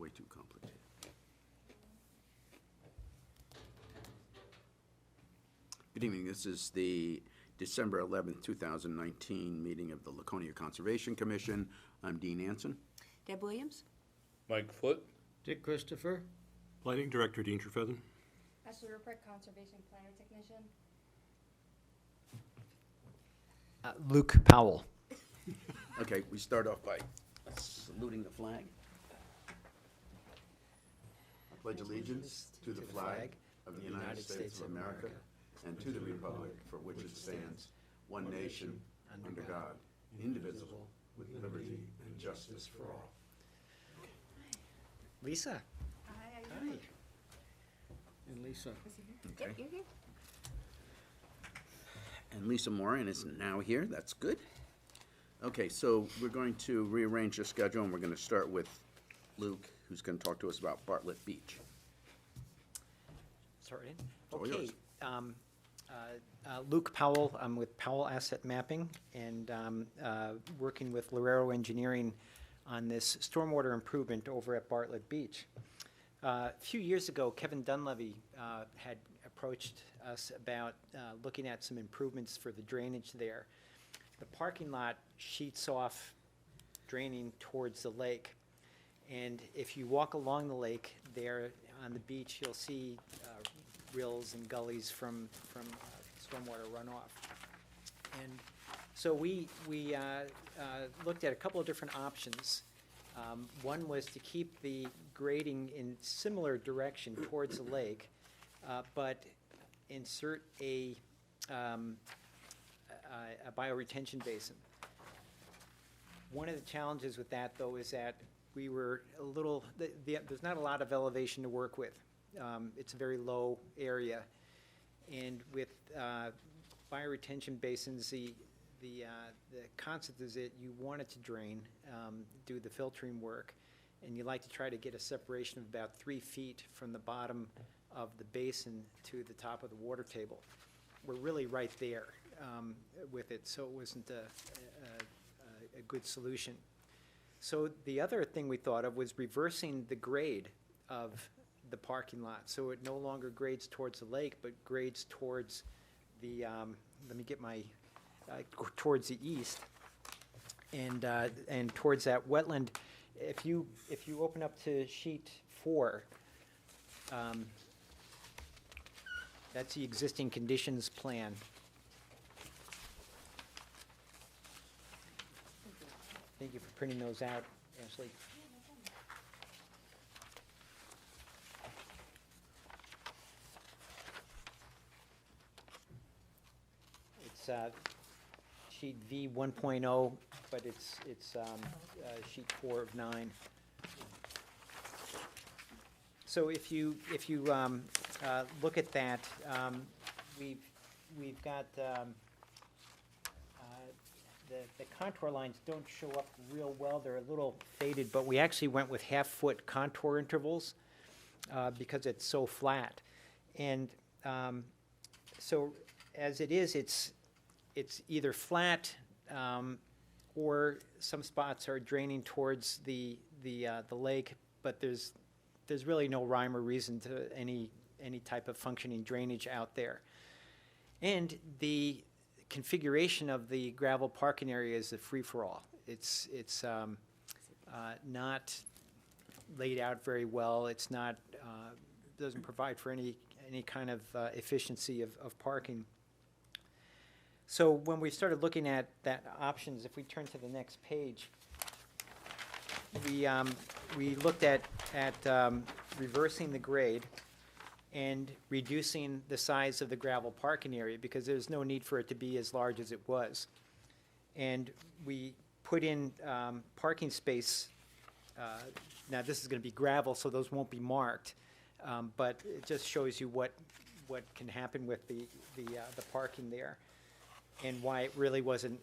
way too complicated. Good evening. This is the December 11th, 2019 meeting of the Laconia Conservation Commission. I'm Dean Anson. Deb Williams? Mike Foot. Dick Christopher. Lighting Director Dean Trefethen. Ashley Rupert, Conservation Planner Technician. Luke Powell. Okay, we start off by saluting the flag. I pledge allegiance to the flag of the United States of America and to the republic for which it stands, one nation, under God, indivisible, with liberty and justice for all. Lisa. Hi, Hi. And Lisa. Okay. You're here. And Lisa Moran is now here. That's good. Okay, so we're going to rearrange the schedule, and we're going to start with Luke, who's going to talk to us about Bartlett Beach. Sorry. All Okay. yours. Luke Powell. I'm with Powell Asset Mapping and working with Lorero Engineering on this stormwater improvement over at Bartlett Beach. A few years ago, Kevin Dunleavy had approached us about looking at some improvements for the drainage there. The parking lot sheets off draining towards the lake. And if you walk along the lake there on the beach, you'll see rills and gullies from stormwater runoff. And so we looked at a couple of different options. One was to keep the grading in similar direction towards the lake, but insert a bioretention basin. One of the challenges with that, though, is that we were a little, there's not a lot of elevation to work with. It's a very low area. And with bioretention basins, the concept is that you want it to drain, do the filtering work, and you like to try to get a separation of about 3 feet from the bottom of the basin to the top of the water table. We're really right there with it, so it wasn't a good solution. So the other thing we thought of was reversing the grade of the parking lot, so it no longer grades towards the lake, but grades towards the, let me get my, towards the east, and towards that wetland. If you open up to sheet 4, that's the existing conditions plan. Thank you for printing those out, Ashley. It's sheet V 1.0, but it's sheet 4 of 9. So if you look at that, we've got the contour lines don't show up real well. They're a little faded, but we actually went with half-foot contour intervals because it's so flat. And so as it is, it's either flat or some spots are draining towards the lake, but there's really no rhyme or reason to any type of functioning drainage out there. And the configuration of the gravel parking area is a free-for-all. It's not laid out very well. It's not doesn't provide for any kind of efficiency of parking. So when we started looking at that options, if we turn to the next page, we looked at reversing the grade and reducing the size of the gravel parking area because there's no need for it to be as large as it was. And we put in parking space. Now this is going to be gravel, so those won't be marked, but it just shows you what can happen with the parking there, and why it really wasn't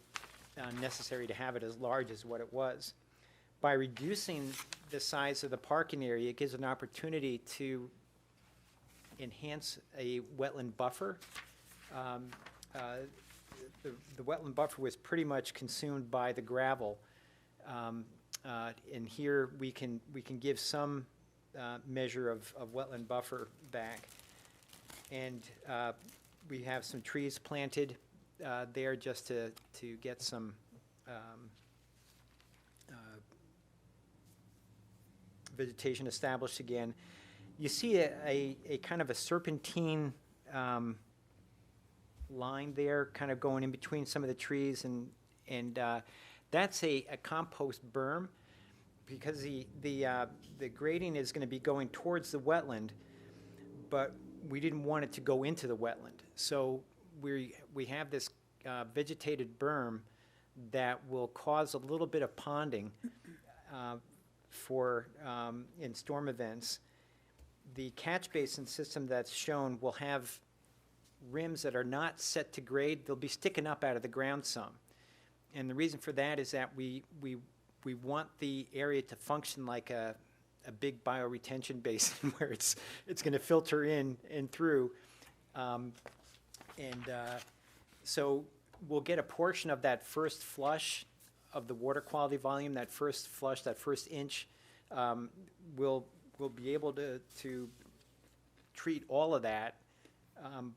necessary to have it as large as what it was. By reducing the size of the parking area, it gives an opportunity to enhance a wetland buffer. The wetland buffer was pretty much consumed by the gravel. And here, we can give some measure of wetland buffer back. And we have some trees planted there just to get some vegetation established again. You see a kind of a serpentine line there, kind of going in between some of the trees, and that's a compost berm, because the grading is going to be going towards the wetland, but we didn't want it to go into the wetland. So we have this vegetated berm that will cause a little bit of ponding for in storm events. The catch basin system that's shown will have rims that are not set to grade. They'll be sticking up out of the ground some. And the reason for that is that we want the area to function like a big bioretention basin where it's going to filter in and through. So we'll get a portion of that first flush of the water quality volume, that first flush, that first inch. We'll be able to treat all of that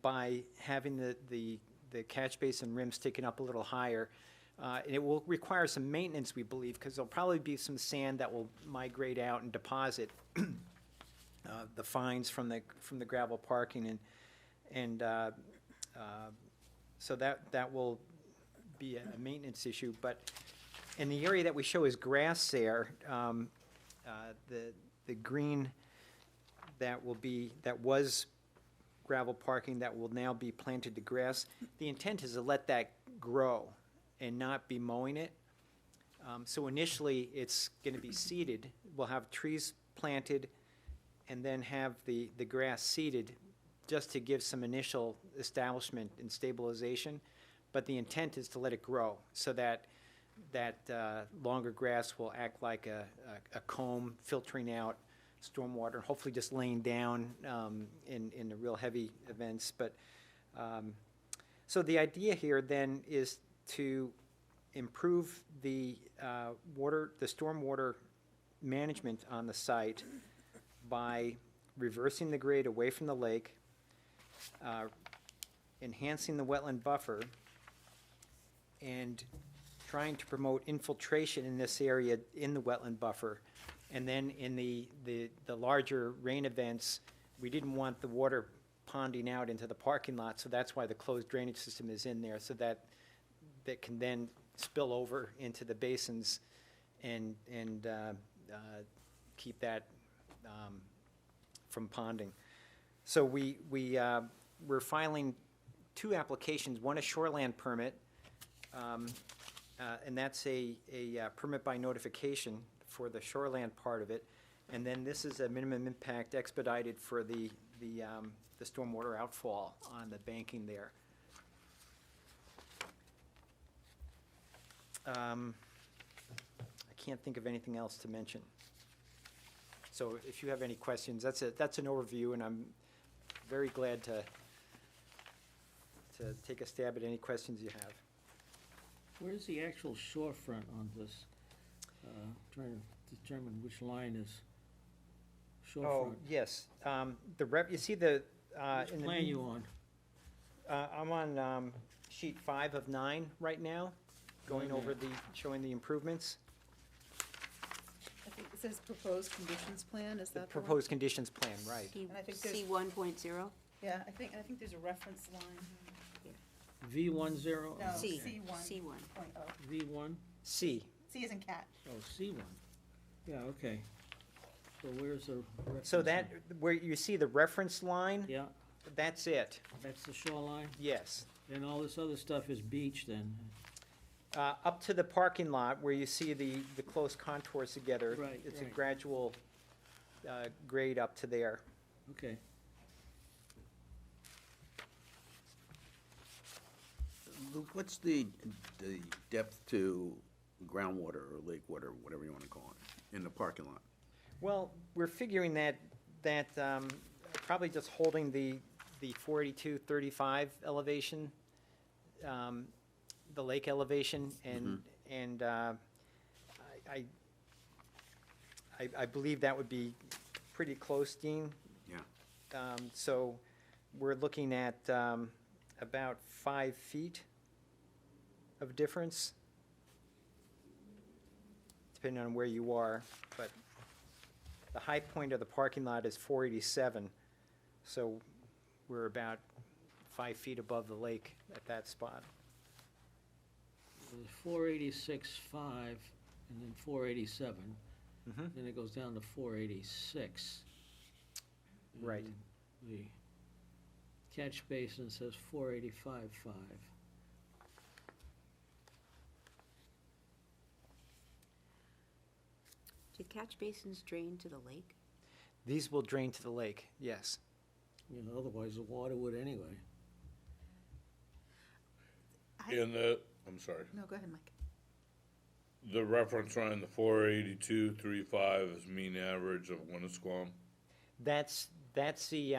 by having the catch basin rim sticking up a little higher. And it will require some maintenance, we believe, because there'll probably be some sand that will migrate out and deposit the fines from the gravel parking, and so that will be a maintenance issue. But in the area that we show as grass there, the green that was gravel parking that will now be planted to grass, the intent is to let that grow and not be mowing it. So initially, it's going to be seeded. We'll have trees planted and then have the grass seeded just to give some initial establishment and stabilization. But the intent is to let it grow so that longer grass will act like a comb filtering out stormwater, hopefully just laying down in the real heavy events. But so the idea here then is to improve the stormwater management on the site by reversing the grade away from the lake, enhancing the wetland buffer, and trying to promote infiltration in this area in the wetland buffer. And then in the larger rain events, we didn't want the water ponding out into the parking lot, so that's why the closed drainage system is in there, so that can then spill over into the basins and keep that from ponding. So we're filing 2 applications, one a shoreland permit, and that's a permit by notification for the shoreland part of it, and then this is a minimum impact expedited for the stormwater outfall on the banking there. I can't think of anything else to mention. So if you have any questions, that's an overview, and I'm very glad to take a stab at any questions you have. Where's the actual shorefront on this? Trying to determine which line is shorefront. Oh, yes. You see the Which plan you on? I'm on sheet 5 of 9 right now, going over showing the improvements. I think it says proposed conditions plan, is The that the one? proposed conditions plan, right. And I think there's- C 1.0? Yeah, I think there's a reference line. V10? No, C, C1. C1. V1? C. C is in cat. Oh, C1. Yeah, okay. So where's the reference? So that, where you see the reference line, Yeah, that's it, that's the shoreline? yes. And all this other stuff is beach then? Up to the parking lot where you see the close contours together. Right, It's a right. gradual grade up to there. Okay. Luke, what's the depth to groundwater or lake water, whatever you want to call it, in the parking lot? Well, we're figuring that probably just holding the 482-35 elevation, the lake elevation, and I I believe that would be pretty close, Dean. Yeah. So we're looking at about 5 feet of difference, depending on where you are. But the high point of the parking lot is 487, so we're about 5 feet above the lake at that spot. 486.5 and then 487, Mhm. then it goes down to 486. Right. And the catch basin says 485.5. Do catch basins drain to the lake? These will drain to the lake, yes. You know, otherwise the water would anyway. In the, I'm sorry, No, go ahead, Mike. the reference on the 482.35 is mean average of Winnisquam. That's the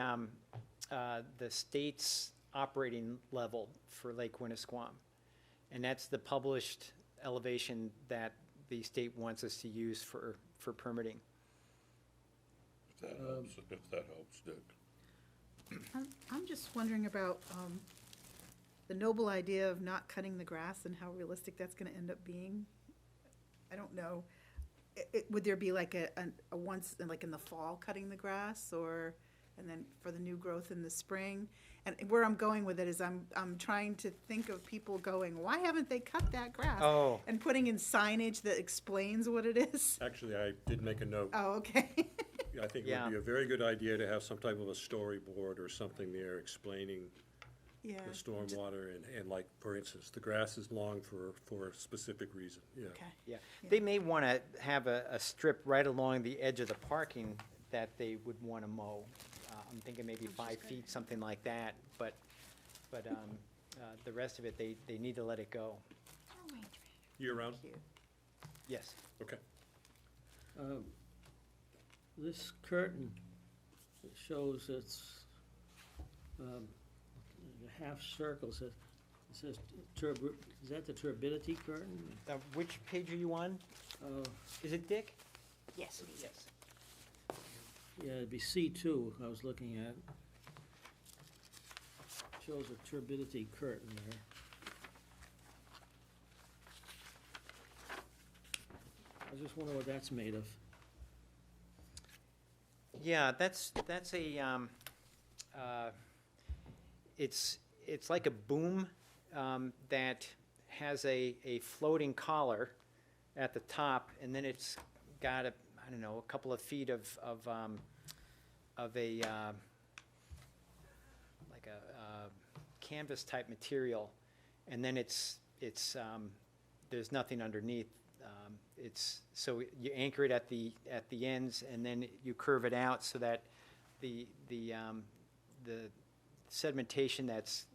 state's operating level for Lake Winnisquam. And that's the published elevation that the state wants us to use for permitting. If that helps, Dick. I'm just wondering about the noble idea of not cutting the grass and how realistic that's gonna end up being. I don't know. Would there be like a once, like in the fall, cutting the grass, or, and then for the new growth in the spring? And where I'm going with it is I'm trying to think of people going, why haven't they cut that grass? Oh. And putting in signage that explains what it is. Actually, I did make a note. Oh, okay. I think it Yeah. would be a very good idea to have some type of a storyboard or something there explaining Yeah. the stormwater and like, for instance, the grass is long for a specific reason, yeah. Okay. Yeah, they may want to have a strip right along the edge of the parking that they would want to mow. I'm thinking maybe 5 feet, something like that, but the rest of it, they need to let it go. Year round? Yes. Okay. This curtain, it shows it's a half circle, it says is that the turbidity curtain? Which page are you on? Is it Dick? Yes, it is. Yes. Yeah, it'd be C2 I was looking at. Shows a turbidity curtain there. I just wonder what that's made of. Yeah, that's a, it's like a boom that has a floating collar at the top, and then it's got I don't know, a couple of feet of a, like a canvas type material, and then it's there's nothing underneath. So you anchor it at the ends, and then you curve it out so that the sedimentation that's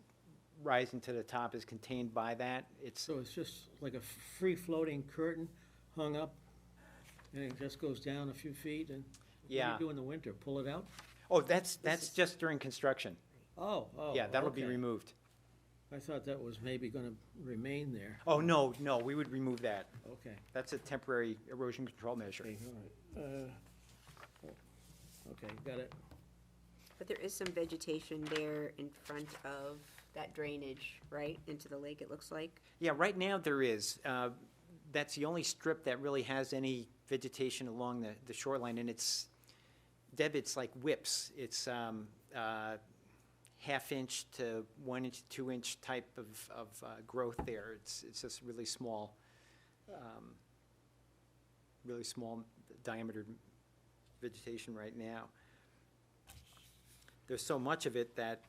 rising to the top is contained by that. So it's just like a free-floating curtain hung up, and it just goes down a few feet, and what do Yeah. you do in the winter, pull it out? Oh, that's just during construction. Oh, Yeah, that'll be okay. removed. I thought that was maybe gonna remain there. Oh, no, we would remove that. Okay. That's a temporary erosion control measure. Okay, all right. Okay, got it. But there is some vegetation there in front of that drainage, right, into the lake, it looks like? Yeah, right now there is. That's the only strip that really has any vegetation along the shoreline, and Deb, it's like whips. It's half-inch to 1 inch, 2 inch type of growth there. It's just really small diameter vegetation right now. There's so much of it that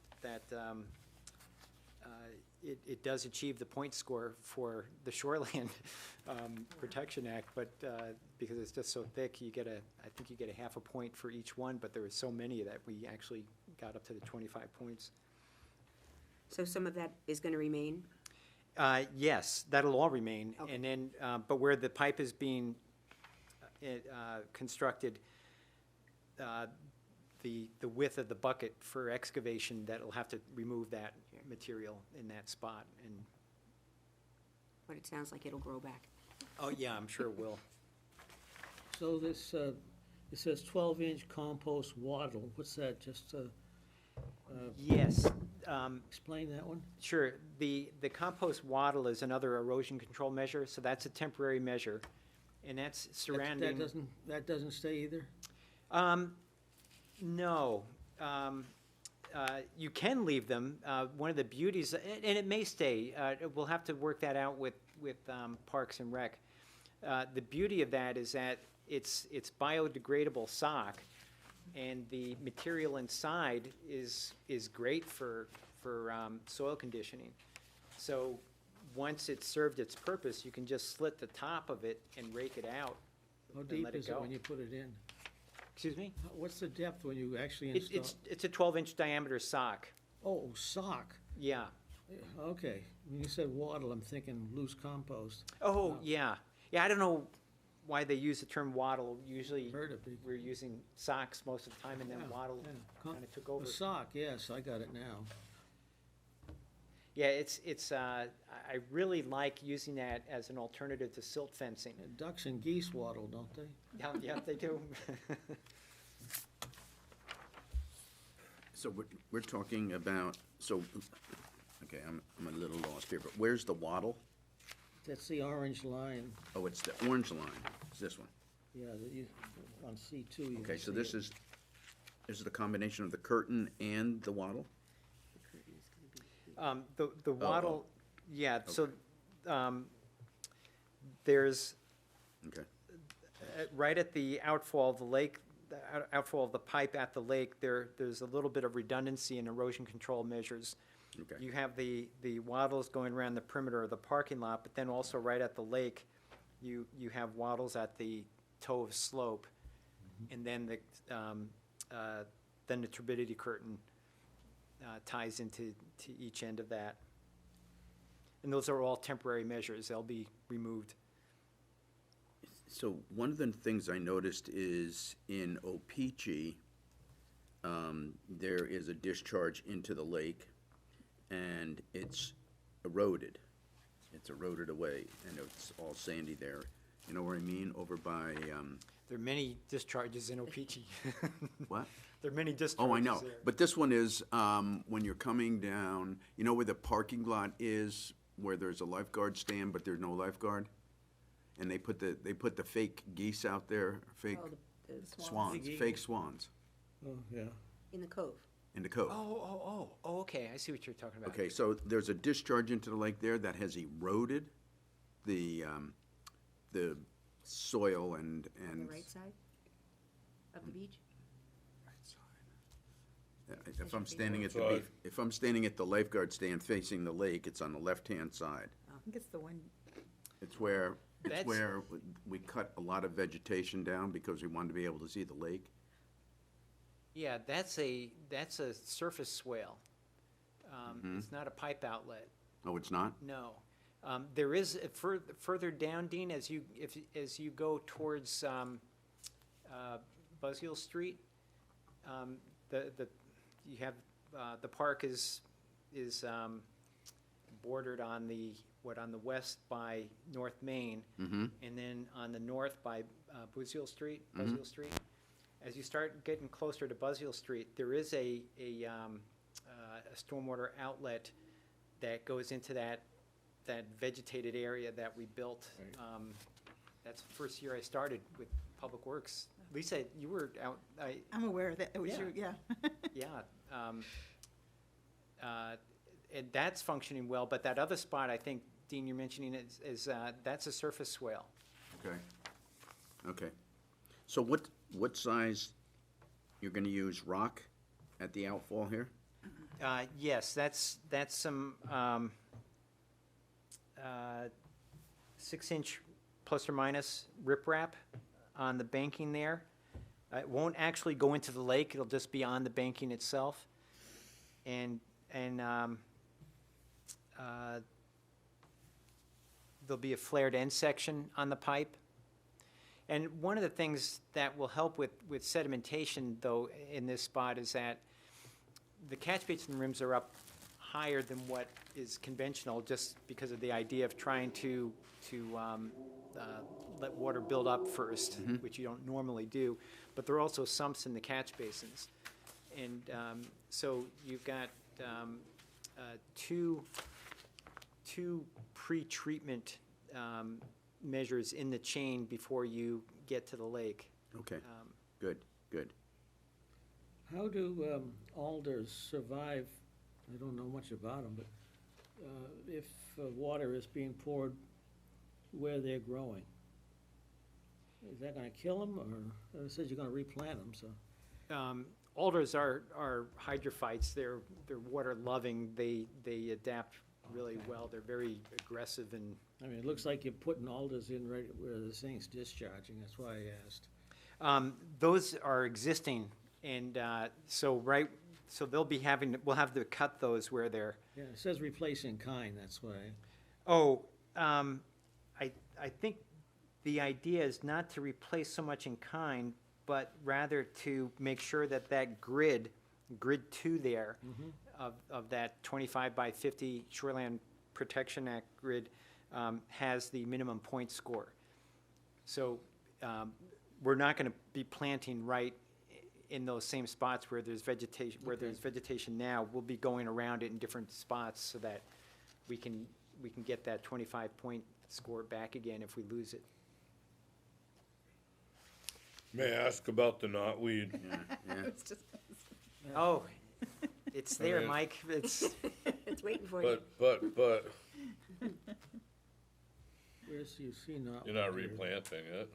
it does achieve the point score for the Shoreland Protection Act, but because it's just so thick, I think you get a half a point for each one, but there were so many that we actually got up to the 25 points. So some of that is gonna remain? Yes, that'll all remain, Okay. and then, but where the pipe is being constructed, the width of the bucket for excavation, that'll have to remove that material in that spot, and, But it sounds like it'll grow back. oh, yeah, I'm sure it will. So this, it says 12-inch compost wattle. What's that? Just Yes, explain that one? sure. The compost wattle is another erosion control measure, so that's a temporary measure. And that's surrounding. That doesn't stay either? No. You can leave them. One of the beauties, and it may stay, we'll have to work that out with Parks and Rec. The beauty of that is that it's biodegradable sock, and the material inside is great for soil conditioning. So once it's served its purpose, you can just slit the top of it and rake it out. How and deep let it is it go. when you put it in? Excuse me? What's the depth when you actually It, install? it's a 12-inch diameter sock. Oh, sock. Yeah. Okay. When you said wattle, I'm thinking loose compost. Oh, yeah. Yeah, I don't know why they use the term wattle. Usually, Heard it be. we're using socks most of the time, and then Yeah, wattle yeah. kind of took over. A sock, yes, I got it now. Yeah, I really like using that as an alternative to silt fencing. Ducks and geese waddle, don't they? Yeah, they do. So we're talking about, okay, I'm a little lost here, but where's the wattle? That's the orange line. Oh, it's the orange line, it's this one. Yeah, on C2. you Okay, can so see this it. is the combination of the curtain and the wattle? The wattle, yeah, so, there's, Okay, right at the outfall of the lake, outfall of the pipe at the lake, there's a little bit of redundancy in erosion control measures. okay. You have the wattles going around the perimeter of the parking lot, but then also right at the lake, you have wattles at the toe of slope. And then the turbidity curtain ties into each end of that. And those are all temporary measures. They'll be removed. So one of the things I noticed is in Opeechee, there is a discharge into the lake, and it's eroded. It's eroded away, and it's all sandy there. You know where I mean? Over by, There are many discharges in Opeechee. what? There are many discharges Oh, I know. there. But this one is, when you're coming down, you know where the parking lot is, where there's a lifeguard stand, but there's no lifeguard? And they put the fake geese out there, fake Oh, the swans, Big fake eagle. swans Oh, yeah. in the cove. in the cove. Oh, okay, I see what you're talking about. Okay, so there's a discharge into the lake there that has eroded the soil and. On the right side of the beach? If I'm standing at the Side. beach, if I'm standing at the lifeguard stand facing the lake, it's on the left-hand side. I think it's the one, It's where That's- we cut a lot of vegetation down because we wanted to be able to see the lake. Yeah, that's a surface swale. It's not a pipe outlet, Oh, it's not? no. There is, further down, Dean, as you go towards Buzzkill Street, you have, the park is bordered on the west by North Main, Mm-hmm. and then on the north by Buzzkill Street. As you start getting closer to Buzzkill Street, there is a stormwater outlet that goes into that vegetated area that we built. That's the first year I started with Public Works. Lisa, you were out, I'm aware of that, it was Yeah. you, yeah. yeah. And that's functioning well, but that other spot, I think, Dean, you're mentioning is that's a surface swale. Okay. Okay. So what size, you're gonna use rock at the outfall here? Yes, that's some 6-inch plus or minus riprap on the banking there. It won't actually go into the lake, it'll just be on the banking itself. And there'll be a flared end section on the pipe. And one of the things that will help with sedimentation, though, in this spot is that the catch basin rims are up higher than what is conventional, just because of the idea of trying to let water build up first, which you don't normally do. But there are also sumps in the catch basins. And so you've got two pre-treatment measures in the chain before you get to the lake. Okay, good, good. How do alders survive? I don't know much about them, but if water is being poured where they're growing, is that gonna kill them, or it says you're gonna replant them, so? Alders are hydrophytes. They're water loving. They adapt really well. They're very aggressive and I mean, it looks like you're putting alders in right where the thing's discharging, that's why I asked. those are existing, and so they'll be we'll have to cut those where they're. Yeah, it says replace in kind, that's why. Oh, I think the idea is not to replace so much in kind, but rather to make sure that that grid 2 there of that 25 by 50 Shoreland Protection Act grid has the minimum point score. So we're not going to be planting right in those same spots where there's vegetation, there's vegetation now. We'll be going around it in different spots so that we can get that 25 point score back again if we lose it. May I ask about the knotweed? Yeah. It's just- Oh, it's there, mean- Mike. It's, It's waiting for you. But Where's, you see not. you're not replanting it.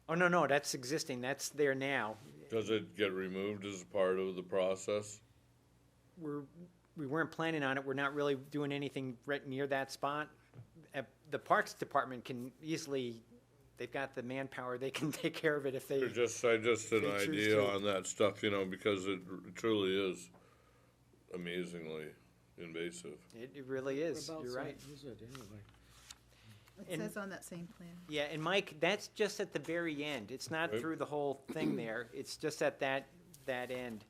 oh, no, that's existing. That's there now. Does it get removed as part of the process? We weren't planning on it. We're not really doing anything right near that spot. The Parks Department can easily, they've got the manpower, they can take care of it if they. I just an They choose idea to. on that stuff, because it truly is amazingly invasive. It really is. Whereabouts You're right. Is it anyway? It And- says on that same plan. Yeah, and Mike, that's just at the very end. It's not Right. through the whole thing there. It's just at that end.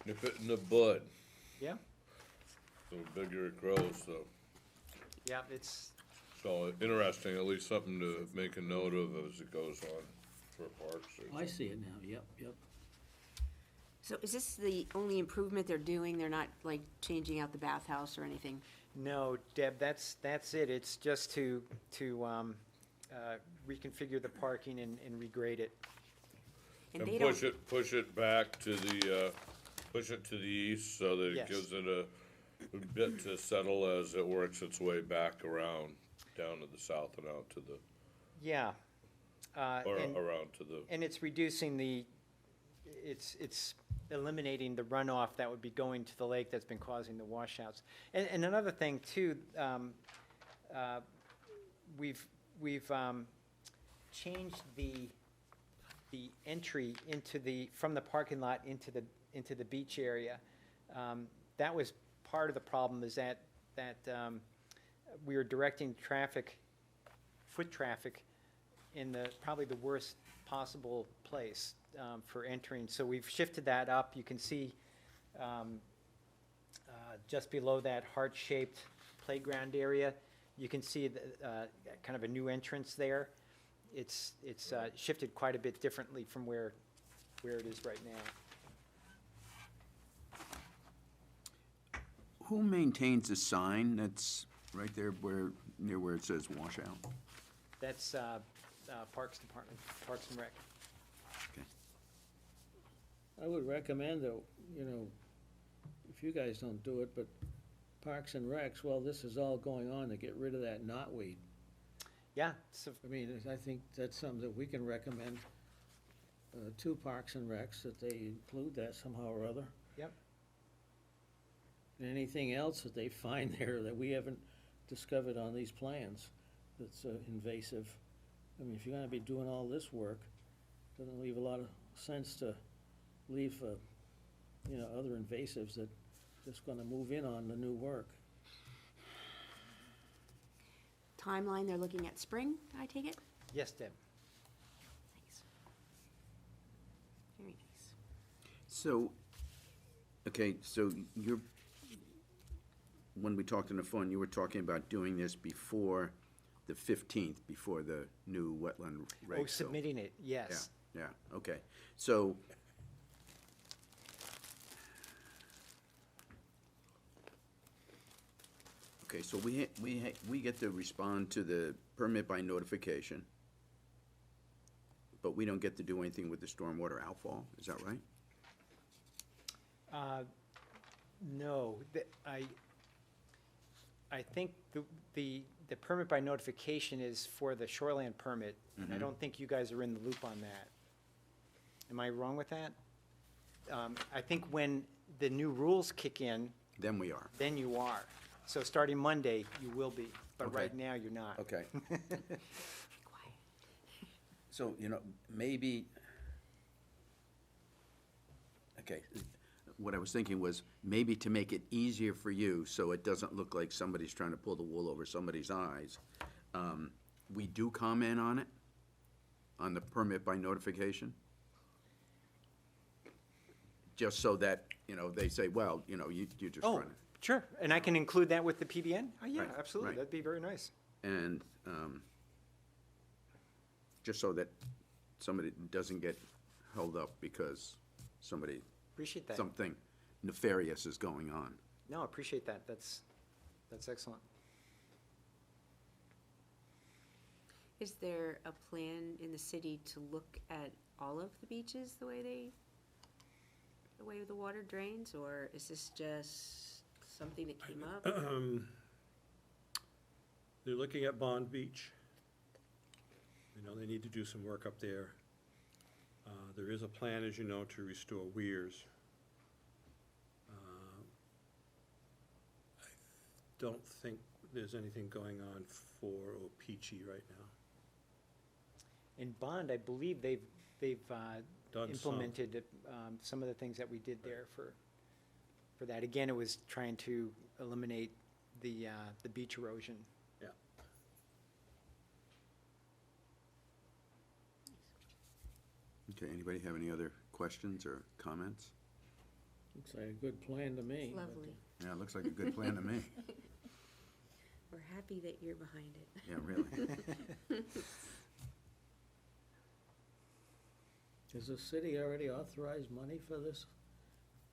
Nip it in the bud, Yeah, the bigger it grows, yeah, it's, so interesting, at least something to make a note of as it goes on for parks. I see it now, yep. So is this the only improvement they're doing? They're not like changing out the bathhouse or anything? no, Deb, that's it. It's just to reconfigure the parking and regrade it. And And they don't, push it back to the, push it to the east so that it Yes. gives it a bit to settle as it works its way back around, down to the south and out to the, Yeah. or And- around to the, And it's reducing it's eliminating the runoff that would be going to the lake that's been causing the washouts. And another thing too, we've changed the entry from the parking lot into the beach area. That was part of the problem, is that we were directing foot traffic in probably the worst possible place for entering. So we've shifted that up. You can see just below that heart-shaped playground area, you can see kind of a new entrance there. It's shifted quite a bit differently from where it is right now. Who maintains the sign that's right there near where it says washout? That's Parks Department, Parks and Rec. Okay. I would recommend though, if you guys don't do it, but Parks and Recs, well, this is all going on to get rid of that knotweed. Yeah, so, I mean, I think that's something that we can recommend to Parks and Recs, that they include that somehow or other. yep. And anything else that they find there that we haven't discovered on these plans that's invasive. I mean, if you're gonna be doing all this work, doesn't leave a lot of sense to leave, other invasives that just gonna move in on the new work. timeline, they're looking at spring, I take it? Yes, Deb. Nice. Very nice. So, okay, so when we talked on the phone, you were talking about doing this before the 15th before the new wetland regs. Oh, so- submitting it, yes. Yeah, okay. So, okay, so we get to respond to the permit by notification, but we don't get to do anything with the stormwater outfall, is that right? No, I think the permit by notification is for the shoreland permit, and I don't think you guys are in the loop on that. Am I wrong with that? I think when the new rules kick in, Then we are. then you are. So starting Monday, you will be, but Okay. right now, you're not. Okay. So, maybe, okay, what I was thinking was, maybe to make it easier for you, so it doesn't look like somebody's trying to pull the wool over somebody's eyes, we do comment on it, on the permit by notification? Just so that, they say, well, you're just Oh, running. sure, and I can include that with the PBN? Oh, yeah, Right, absolutely, right. that'd be very nice. And just so that somebody doesn't get held up because Appreciate that. something nefarious is going on. No, appreciate that, that's excellent. Is there a plan in the city to look at all of the beaches the way the water drains, or is this just something that came up? They're looking at Bond Beach. They need to do some work up there. There is a plan, as you know, to restore weirs. I don't think there's anything going on for Opeachy right now. In Bond, I believe they've Done some. implemented some of the things that we did there for that. Again, it was trying to eliminate the beach erosion. Yeah. Okay, anybody have any other questions or comments? Looks like a good plan to me. Lovely. Yeah, it looks like a good plan to me. We're happy that you're behind it. Yeah, really. Has the city already authorized money for this?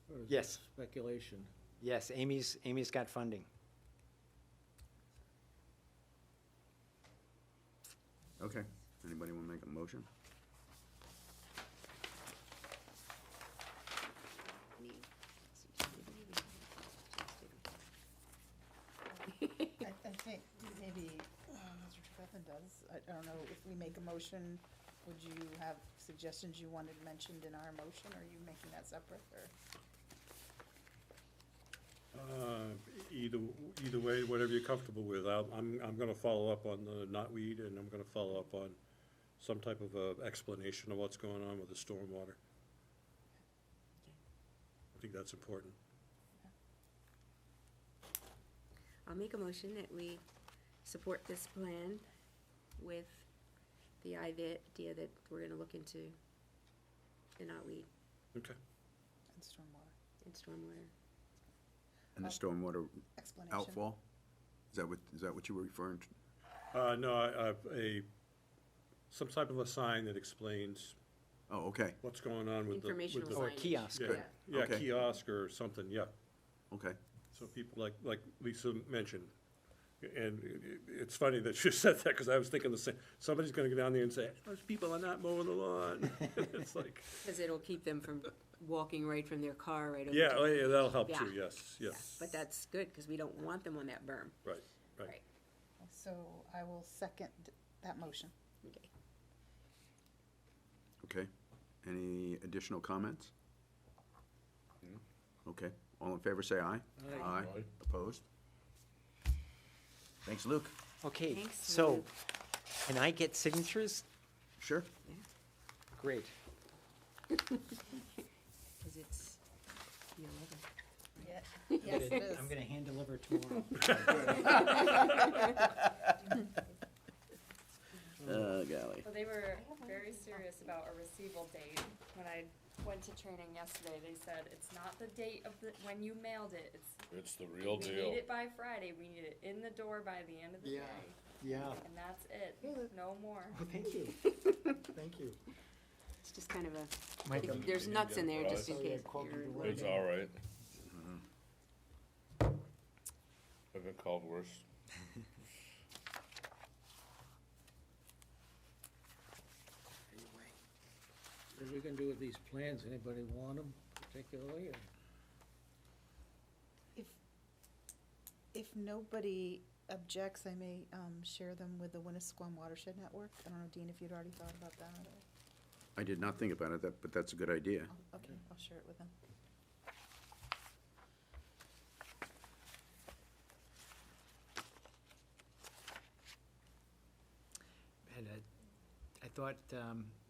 Or is Yes. this speculation? Yes, Amy's got funding. Okay, anybody want to make a motion? I think maybe Mr. Trefethan does. I don't know, if we make a motion, would you have suggestions you wanted mentioned in our motion, or are you making that separate, or? Either way, whatever you're comfortable with. I'm gonna follow up on the knotweed, and I'm gonna follow up on some type of explanation of what's going on with the stormwater. I think that's important. I'll make a motion that we support this plan with the idea that we're gonna look into the knotweed Okay. And stormwater and stormwater. And the stormwater explanation. outfall? Is that what you were referring to? No, some type of a sign that explains Oh, okay, what's going on with the. Informational with the- Or a signage. kiosk. Yeah, Good. yeah, Okay. kiosk or something, yeah. okay. So people like Lisa mentioned, and it's funny that she said that, because I was thinking the same, somebody's gonna go down there and say, those people are not mowing the lawn. It's like, Because it'll keep them from walking right from their car right over. yeah, to- oh, yeah, that'll help too, Yeah. yes, Yeah, yes. but that's good, because we don't want them on that berm. Right, right. Right. So I will second that motion. Okay. Okay, any additional comments? Okay, all in favor, say aye. Aye. Aye. Opposed? Thanks, Luke. Okay, Thanks, so, Luke. can I get signatures? Sure. Great. Because it's the 11th. Yes, it is. I'm gonna hand deliver tomorrow. Golly. Well, they were very serious about a receival date. When I went to training yesterday, they said it's not the date of when you mailed it, it's, It's the real we deal. need it by Friday, we need it in the door by the end of the Yeah. day. Yeah. and that's it, no more. Oh, thank you. Thank you. It's just kind of a, Mike, if there's nuts in there, just in Sorry, I case. called you you're- the wrong It's all right. I've been called worse. What are we gonna do with these plans? Anybody want them particularly, or? If nobody objects, I may share them with the Winnisquam Watershed Network. I don't know, Dean, if you'd already thought about that. I did not think about it, but that's a good idea. Okay, I'll share it with them. And I thought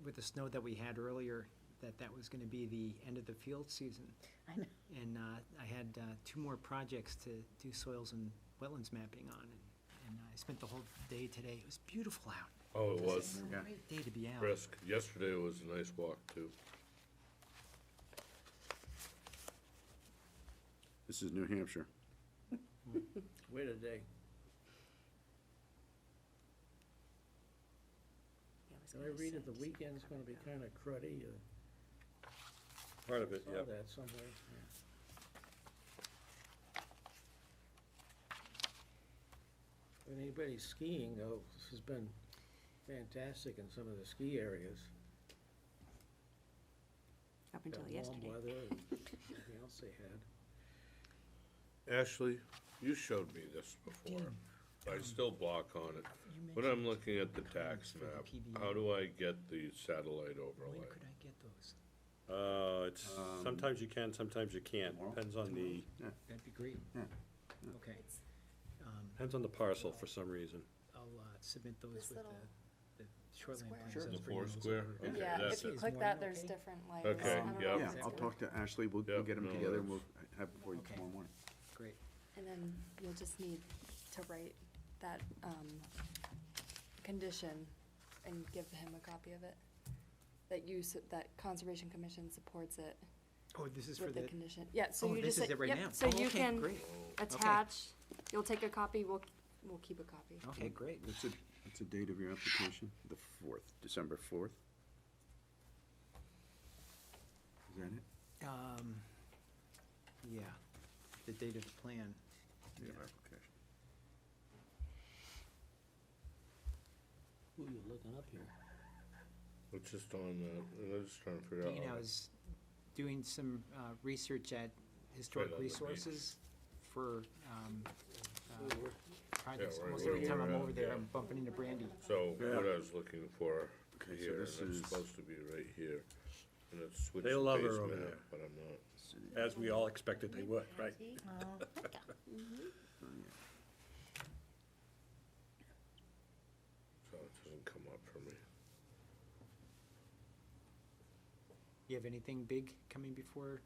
with the snow that we had earlier, that was gonna be the end of the field season. I know. And I had 2 more projects to do soils and wetlands mapping on, and I spent the whole day today. It was beautiful out. Oh, it was Yeah. Great day to be out. brisk. Yesterday was a nice walk too. This is New Hampshire. Wait a day. Yeah, I was Did I gonna read say, it, the just- weekend's gonna be kinda cruddy, Part of it, saw yeah. that somewhere, yeah. If anybody's skiing, though, this has been fantastic in some of the ski areas. Up until Got yesterday. warm weather and everything else they had. Ashley, you showed me this before. I still block on it. You When mentioned I'm looking at the comments tax for the map, PBR. how do I get the satellite When overlay? could I get those? It's, sometimes you can, sometimes you can't, Tomorrow? depends on the, That'd be great. Yeah. Okay. depends on the parcel for some reason. I'll submit those This with little the shoreline square. plans. Sure. I'll The bring those Foursquare? over. Okay, Yeah, that's if you it. click Is that, one there's okay? different layers. Okay, I don't know yeah. if Yeah, it's I'll gonna- talk to Ashley, we'll Yep, get them no together, and worries. we'll have it for you Okay. tomorrow morning. Great. And then you'll just need to write that, condition and give him a copy of it. That that Conservation Commission supports it Oh, this is for with the the, condition. Yeah, so oh, you this just, is it right yep, now? so Oh, you okay, can great. attach, you'll take a copy, we'll keep a copy. Okay, great. What's the date of your application? The 4th, December 4th? Is that it? Yeah, the date of the plan. Date of Yeah. application. Who are you looking up here? It's just on, I'm just trying to figure out. Dean, how I to- was doing some research at Historic on the beach. Resources for projects. Yeah, Almost where every time we're I'm at, over there, yeah. I'm bumping into Brandy. So Yeah. what I was looking for Okay, so here, this and it's is- supposed to be right here, and it's switched They to love her base over map, there. but I'm not. As we all expected they would, right? Oh, So it doesn't come up for me. You have anything big coming before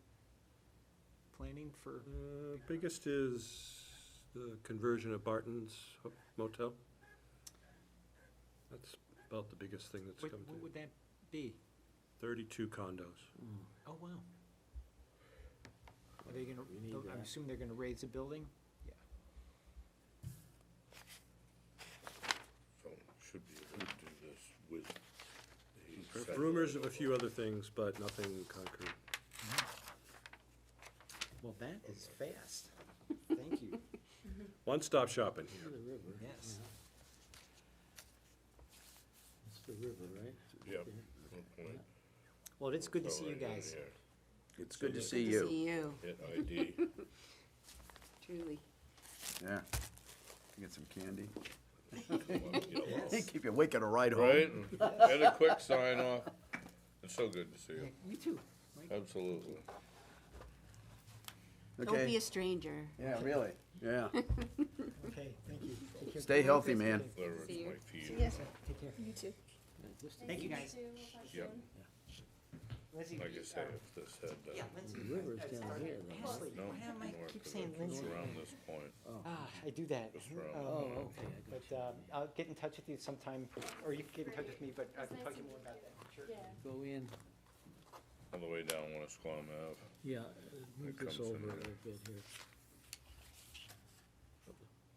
planning for? Biggest is the conversion of Barton's Motel. That's about the biggest thing that's What come what to. would that be? 32 condos. Oh, wow. Are they gonna, We need I that. assume they're gonna raise the building? Yeah. So should be able to do this with the satellite Rumors of a few overlay. other things, but nothing concrete. Well, that is fast. Thank you. One-stop shopping See here. the river. Yes. It's the river, right? Yep, good point. Well, it's good to So see you right in guys. here, It's good to Good see to you. see you, hit ID. truly. Yeah. Get some candy. come up, yellow. Keep you awake on a ride home. Right, and get a quick sign off. It's so good to see Yeah, you, you too. Mike. absolutely. Don't be Okay. a stranger. Yeah, really. Yeah. Okay, thank you. Take care. Stay healthy, man. Whatever See it's you. my feet. Take care. you too. Yeah, just Thank you, guys. We'll talk Yep. soon. Lindsay, Like I say, if this had, Yeah, Lindsay. The river's down here, though. Ashley, no, why am I north keep of saying it, Lindsay? just around this point. Ah, I do that. Just around. Oh, okay, I got But I'll get in touch with you sometime, or you can get in touch with me, but I can talk to you more about that. Sure. Yeah. you. Go in, On the way down Winnisquam Ave. yeah, move It this comes in over a here. little bit here.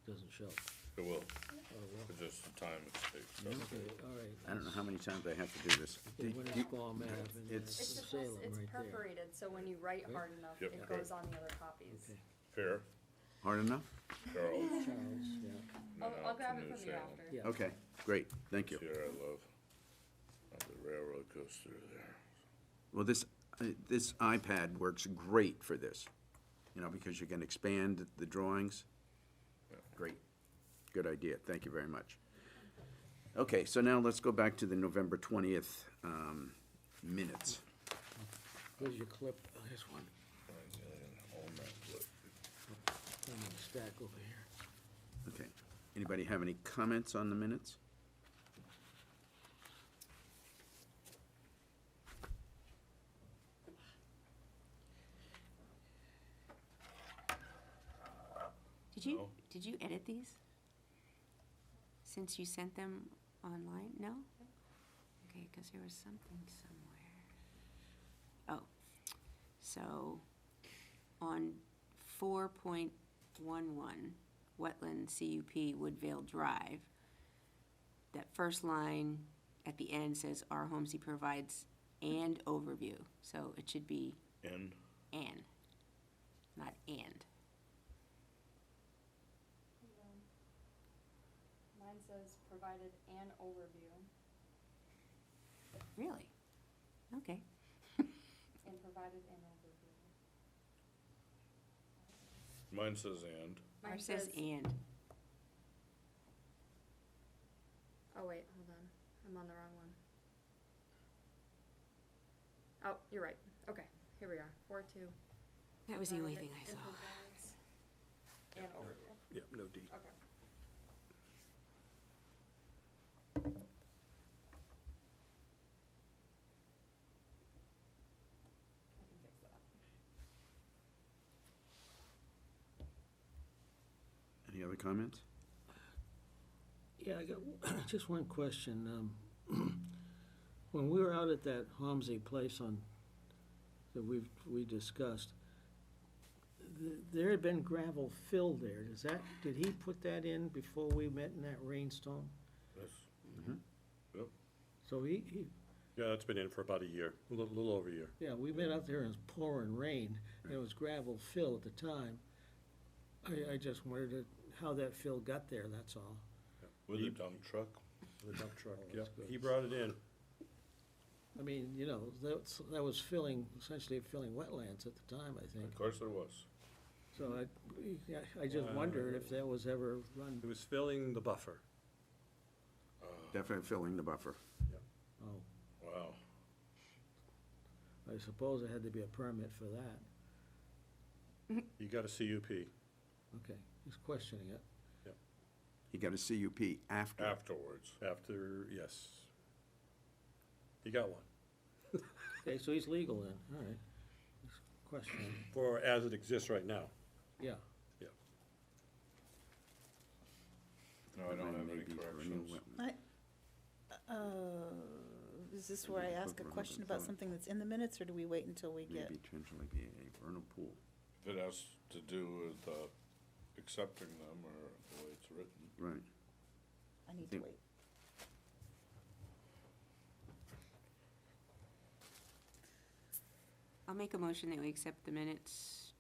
Doesn't show. It will, Oh, well, it's just the time it takes, so. okay, all right. I don't know how many times I have to do this. Yeah, Winnisquam Ave and It's- It's that's supposed, Salem it's right there. perforated, so when you write hard enough, Yep. it goes on the other copies. Okay. Fair, Hard enough? Charles, Charles, yeah. I'll grab it New from you Salem. after. Yeah. Okay, great, thank you. Sierra, I love, how the railroad goes through there. Well, this iPad works great for this, you know, because you can expand the drawings. Great, good idea, thank you very much. Okay, so now let's go back to the November 20th minutes. Here's your clip, oh, here's one, 9 million on that flip. I'm gonna stack over here. Okay, anybody have any comments on the minutes? No. Did you edit these? Since you sent them online? No? Okay, because there was something somewhere. Oh, so on 4.11, Wetland CUP Woodvale Drive, that first line at the end says our Homesy provides and overview. So it should be And, not and. Mine says provided an overview Really? Okay. and provided an overview. mine says and. Ours says and. Oh, wait, hold on. I'm on the wrong one. Oh, you're right. Okay, here we are. 4.2. That was the only thing I saw. And overview. Yep, no D. Okay. I can fix that. Any other comments? Yeah, I got just one question. When we were out at that Homsey place that we discussed, there had been gravel filled there. Did he put that in before we met in that rainstorm? Yes. Mhm. Yep. So he, Yeah, that's been in for about a year, a little over a year. yeah, we met out there and it was pouring rain, and it was gravel fill at the time. I just wondered how that fill got there, that's all. With a dump truck. The dump truck, Oh, yep, that's good. he brought it in. I mean, you know, that was essentially filling wetlands at the time, I think. Of course there was. So I just wondered if that was ever run, It was filling the buffer. Definitely filling the buffer. oh, Wow. I suppose there had to be a permit for that. You got a CUP Okay, just questioning it. He got a CUP after. Afterwards. after, yes. He got one, Okay, so he's legal then, all right. Just questioning, for as it exists right now. yeah. No, I don't have any Maybe for a new corrections. wetland. Is this where I ask a question about something that's in the minutes, or do we wait until we get? Maybe potentially be a vernal pool. If it has to do with, accepting them or the way it's written. Right. I need to think- wait. I'll make a motion that we accept the minutes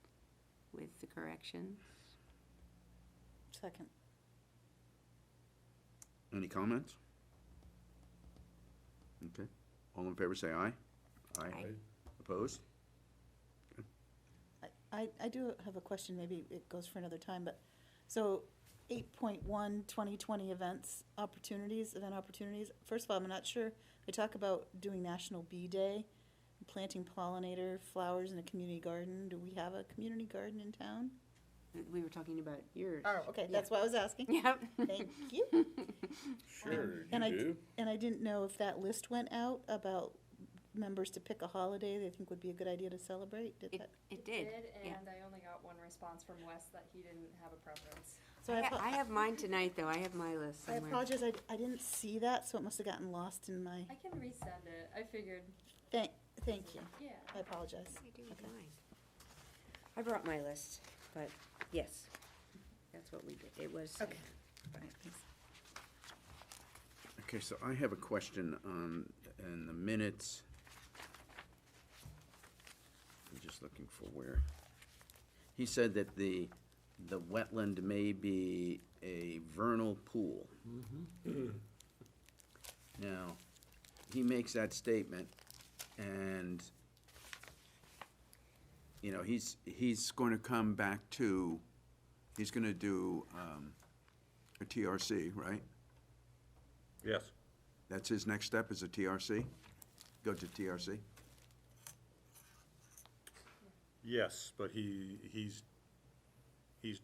with the corrections. Second. Any comments? Okay, all in favor say aye. Aye. Opposed? I do have a question, maybe it goes for another time, but, so 8.1, 2020 events, event opportunities. First of all, I'm not sure, they talk about doing National Bee Day, planting pollinator flowers in a community garden. Do we have a community garden in town? We were talking about yours. Oh, okay, that's what I was asking. Yep. Thank you. Sure, And you I- do. And I didn't know if that list went out about members to pick a holiday they think would be a good idea to celebrate. Did that? It did, yeah. And I only got one response from Wes that he didn't have a preference. So I I have mine tonight, though. I have my list I somewhere. apologize, I didn't see that, so it must have gotten lost in my, I can resend it. I figured, thank you. yeah. I apologize. What do I do with Okay. mine? I brought my list, but yes, that's what we did. It was. Okay. All right, thanks. Okay, so I have a question on, in the minutes. I'm just looking for where. He said that the wetland may be a vernal pool. Now, he makes that statement, and, you know, he's going to come back to, he's going to do a TRC, right? Yes, That's his next step, is a TRC? Go to TRC? yes, but he's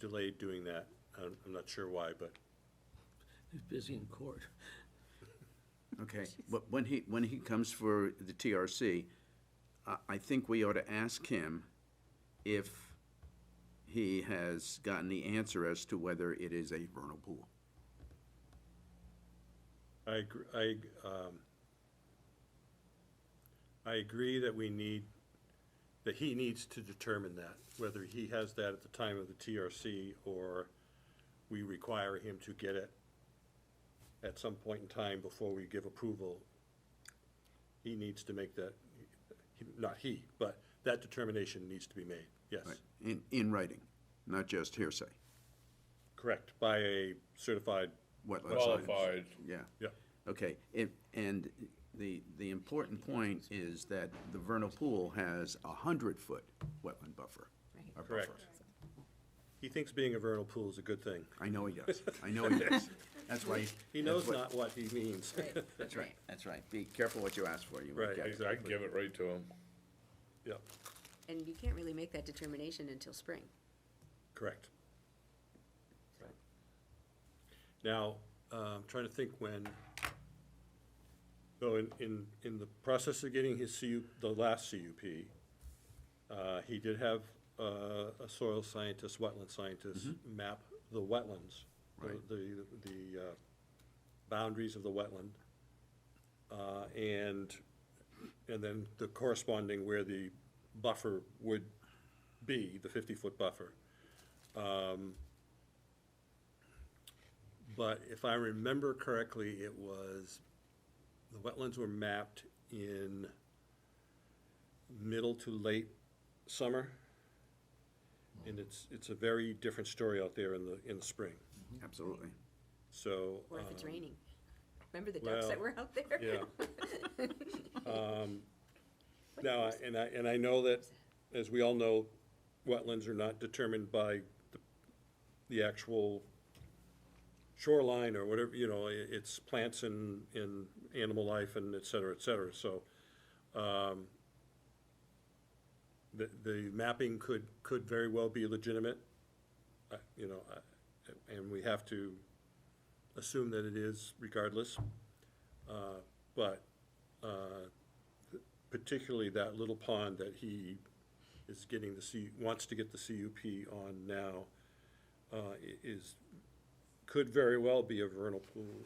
delayed doing that. I'm not sure why, but He's busy in court. Okay, but when he comes for the TRC, I think we ought to ask him if he has gotten the answer as to whether it is a vernal pool. I agree that he needs to determine that, whether he has that at the time of the TRC or we require him to get it at some point in time before we give approval. He needs to make that, not he, but that determination needs to be made, yes. Right, in writing, not just hearsay. Correct, by a certified, Wetland science. Qualified. Yeah. yeah, Okay, and the important point is that the vernal pool has 100-foot wetland buffer. or correct. buffer. He thinks being a vernal pool is a good thing. I know he does, I know he does. That's why. He knows not what he means. That's right, that's right. Be careful what you ask for, you Right, might get it. I can give it right to him. Yep, And you can't really make that determination until spring. correct. Now, I'm trying to think when, so in the process of getting his the last CUP, he did have a soil scientist, wetland scientist, map the wetlands, Right. the boundaries of the wetland, and then the corresponding where the buffer would be, the 50-foot buffer. But if I remember correctly, it was, the wetlands were mapped in middle to late summer. And it's a very different story out there in the spring. Absolutely. So. Or if it's raining. Remember the ducks that well, were out there? Yeah. Now, and I know that, as we all know, wetlands are not determined by the actual shoreline or whatever, you know, it's plants and animal life and et cetera, so, the mapping could very well be legitimate, you know, and we have to assume that it is regardless, but particularly that little pond that he is getting wants to get the CUP on now, could very well be a vernal pool,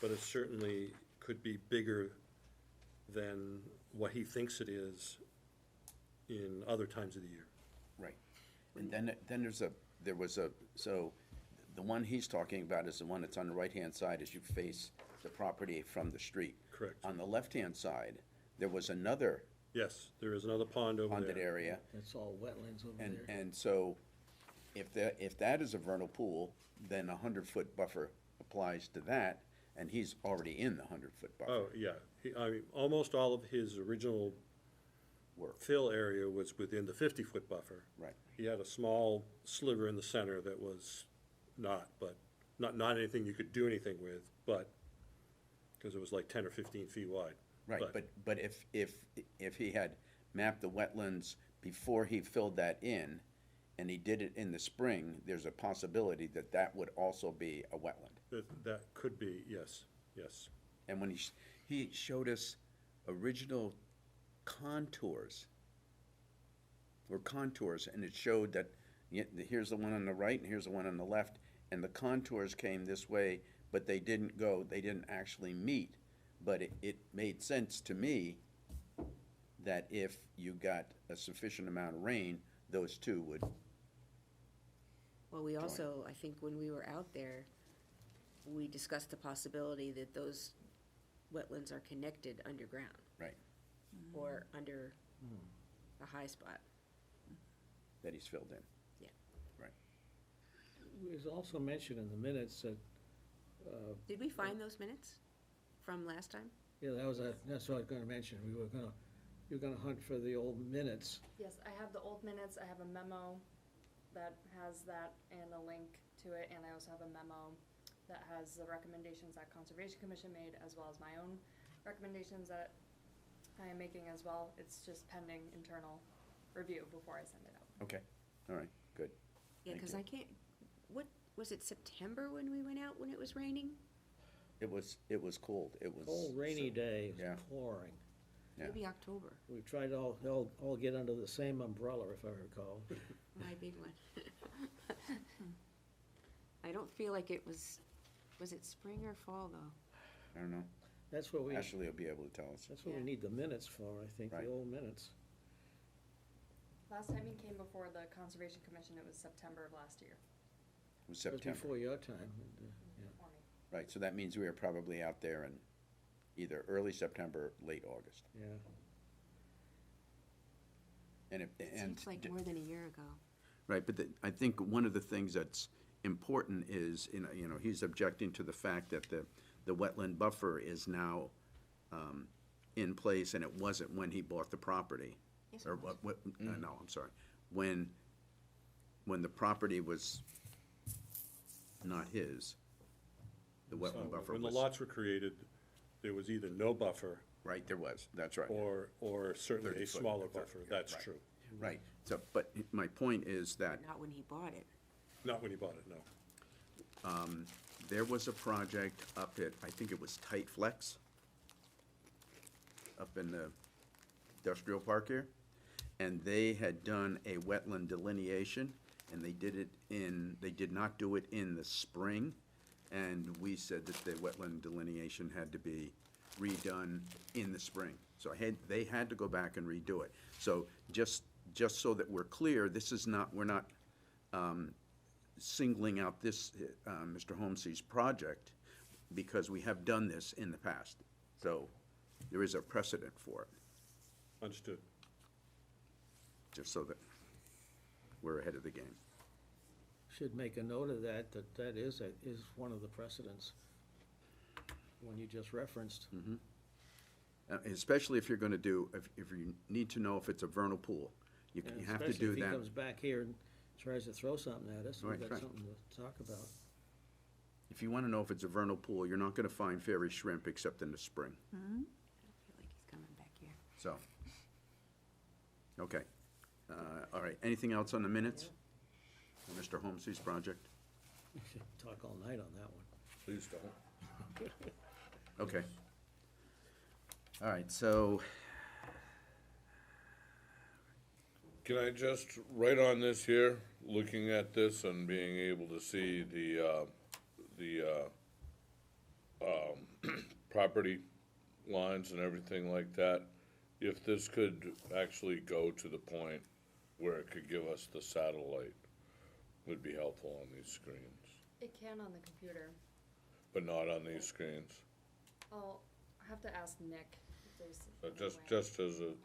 but it certainly could be bigger than what he thinks it is in other times of the year. Right. And then there was a, so the one he's talking about is the one that's on the right-hand side as you face the property from the street. Correct. On the left-hand side, there was another Yes, there is another pond over ponded there. area. That's all wetlands over And, there. and so if that is a vernal pool, then a 100-foot buffer applies to that, and he's already in the 100-foot buffer. Oh, yeah, I mean, almost all of his original Work. fill area was within the 50-foot buffer. Right. He had a small sliver in the center that was not anything you could do anything with, but, because it was like 10 or 15 feet wide. Right, but if he had mapped the wetlands before he filled that in, and he did it in the spring, there's a possibility that that would also be a wetland. That could be, yes. And when he showed us original contours, and it showed that here's the one on the right and here's the one on the left, and the contours came this way, but they didn't actually meet. But it made sense to me that if you got a sufficient amount of rain, those two would. Well, we also, I think when we were out there, we discussed the possibility that those wetlands are connected underground. Right. Or under a high spot. That he's filled in. It was also mentioned in the minutes that, Did we find those minutes from last time? yeah, that's what I was gonna mention. You were gonna hunt for the old minutes. Yes, I have the old minutes, I have a memo that has that and a link to it, and I also have a memo that has the recommendations that Conservation Commission made, as well as my own recommendations that I am making as well. It's just pending internal review before I send it out. Okay, all right, good. Yeah, Thank because you. I can't, what, was it September when we went out when it was raining? It was cold. It was. Cold rainy day, it yeah. was pouring. Yeah. Maybe October, We tried to all get under the same umbrella, if I recall. my big one. I don't feel like it was it spring or fall though? I don't know. That's what Ashley will be able to tell us. that's what we Yeah. need the minutes for, I think, Right. the old minutes. Last time he came before the Conservation Commission, it was September of last year, It was That was September. before your time. Yeah. for me. Right, so that means we are probably out there in either early September, late August. Yeah. And Seems like more than a year ago. right, but I think one of the things that's important is, he's objecting to the fact that the wetland buffer is now in place, and it wasn't when he bought the property. Yes, it Or was. no, I'm sorry. When the property was not his, the So wetland buffer when the was. lots were created, there was either no buffer Right, there was, that's right. or certainly 30 a foot, smaller 30, buffer, yeah, that's right. true. Right, so, but my point is that Not when he bought it. Not when he bought it, no. there was a project up at, I think it was Tight Flex, up in the industrial park here, and they had done a wetland delineation, and they did not do it in the spring, and we said that the wetland delineation had to be redone in the spring. So they had to go back and redo it. So just so that we're clear, this is not, we're not singling out this, Mr. Holmese's project, because we have done this in the past. So there is a precedent for it, Understood. just so that we're ahead of the game. Should make a note of that is one of the precedents, one you just referenced. Especially if you're gonna do, if you need to know if it's a vernal pool, you And have to do Especially if he that. comes back here and tries to throw something at us, we've Right, got right. something to talk about. If you wanna know if it's a vernal pool, you're not gonna find fairy shrimp except in the spring, I don't feel like he's coming back here. so. Okay, all right, anything else on the minutes? For Mr. Holmese's project? We should talk all night on that one. Please don't. Okay. All right, so, Can I just, right on this here, looking at this and being able to see the property lines and everything like that, if this could actually go to the point where it could give us the satellite, would be helpful on these screens, It can on the computer. but not on these screens. I'll have to ask Nick if there's But any way. just as a IT.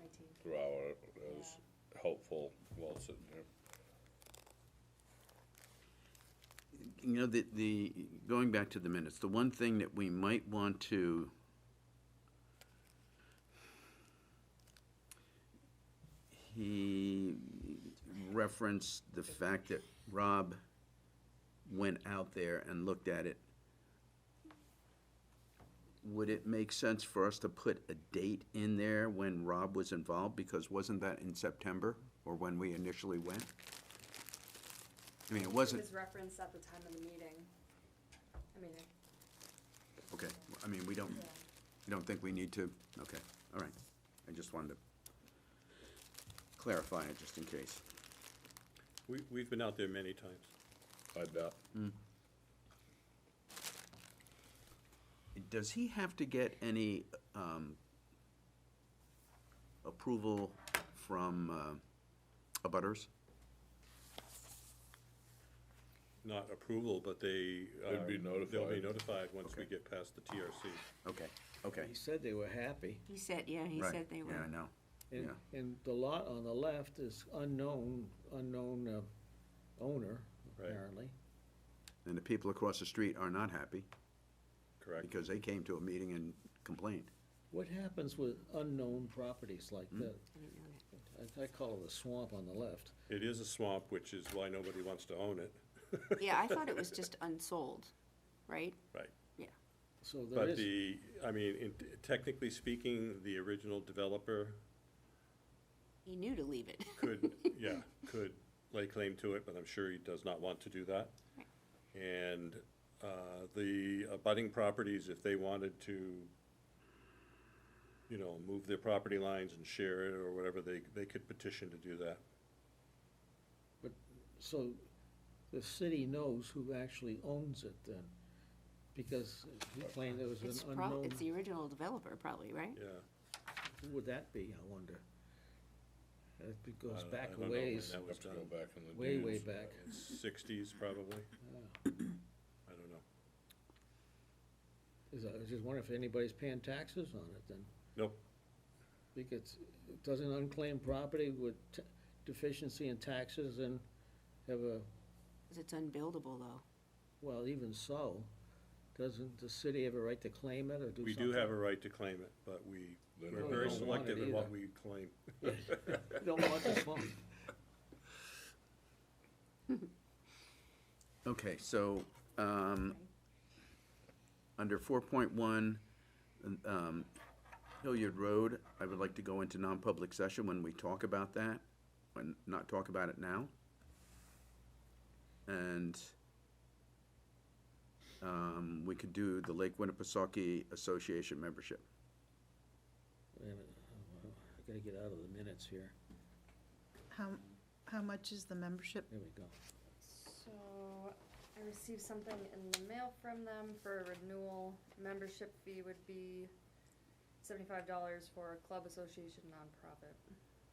throw as helpful while sitting here. going back to the minutes, the one thing that we might want to he referenced the fact that Rob went out there and looked at it. Would it make sense for us to put a date in there when Rob was involved? Because wasn't that in September, or when we initially went? I mean, it wasn't, It was referenced at the time of the meeting. I mean, okay, I mean, we don't, yeah. you don't think we need to? Okay, all right. I just wanted to clarify it, just in case. We've been out there many times. I bet. Does he have to get any approval from abutters? not approval, but they. They'd be They'll be notified. notified once we Okay. get past the TRC. Okay, okay. He said they were happy. He said, yeah, he Right. said they were. Yeah, I know. And, Yeah. and the lot on the left is unknown owner, Right. apparently. And the people across the street are not happy Correct. because they came to a meeting and complained. What happens with unknown properties like Hmm? that? I didn't know that. I call it a swamp on the left. It is a swamp, which is why nobody wants to own it. Yeah, I thought it was just unsold, right? Right. So there But is, technically speaking, the original developer He knew to leave it. could lay claim to it, but I'm sure he does not want to do that. Right. And the abutting properties, if they wanted to, move their property lines and share it or whatever, they could petition to do that. so the city knows who actually owns it then? Because he claimed there was It's an unknown, it's the original developer probably, right? Yeah. who would that be, I wonder? It goes I back don't know a when ways, that was Have to done. go back in the way, way deeds. back. Sixties probably, Yeah. I don't know. I was just wondering if anybody's paying taxes on it then? Nope. Because doesn't unclaimed property with deficiency in taxes and have a, Because it's unbuildable though. well, even so, doesn't the city have a right to claim it or do something? We do have a right to claim it, but we're don't very want it selective in what either. we claim. Don't want the swamp. Okay, so, under 4.1, Hilliard Road, I would like to go into non-public session when we talk about that, not talk about it now. And we could do the Lake Winnipesaukee Association membership. Wait a minute, I gotta get out of the minutes here. How much is the membership? There we go. So, I received something in the mail from them for a renewal. Membership fee would be $75 for a club, association, nonprofit,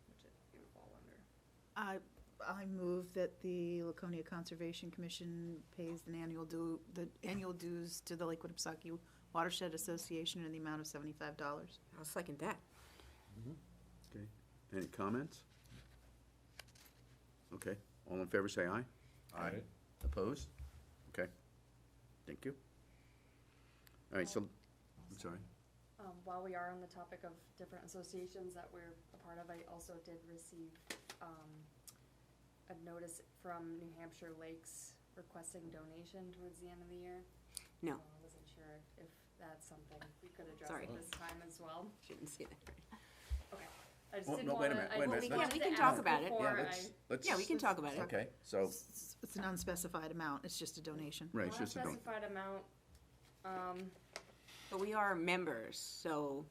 which it would fall under. I move that the Laconia Conservation Commission pays the annual dues to the Lake Winnipesaukee Watershed Association in the amount of $75. I'll second that. Okay, any comments? Okay, all in favor, say aye. Aye. Opposed? Okay, thank you. All right, so, I'm sorry. While we are on the topic of different associations that we're a part of, I also did receive, a notice from New Hampshire Lakes requesting donation towards the end of the year. No. So I wasn't sure if that's something we could address Sorry. at this time as well. Shouldn't say that. Okay. I just Well, didn't no, wanna. wait a minute, I wait a just minute, wanted we to can ask talk about it. before Yeah, I- let's. Yeah, we can talk about it. Okay, so, It's an unspecified amount, it's just a donation. right, it's just a don't. Unspecified amount, But we are members, so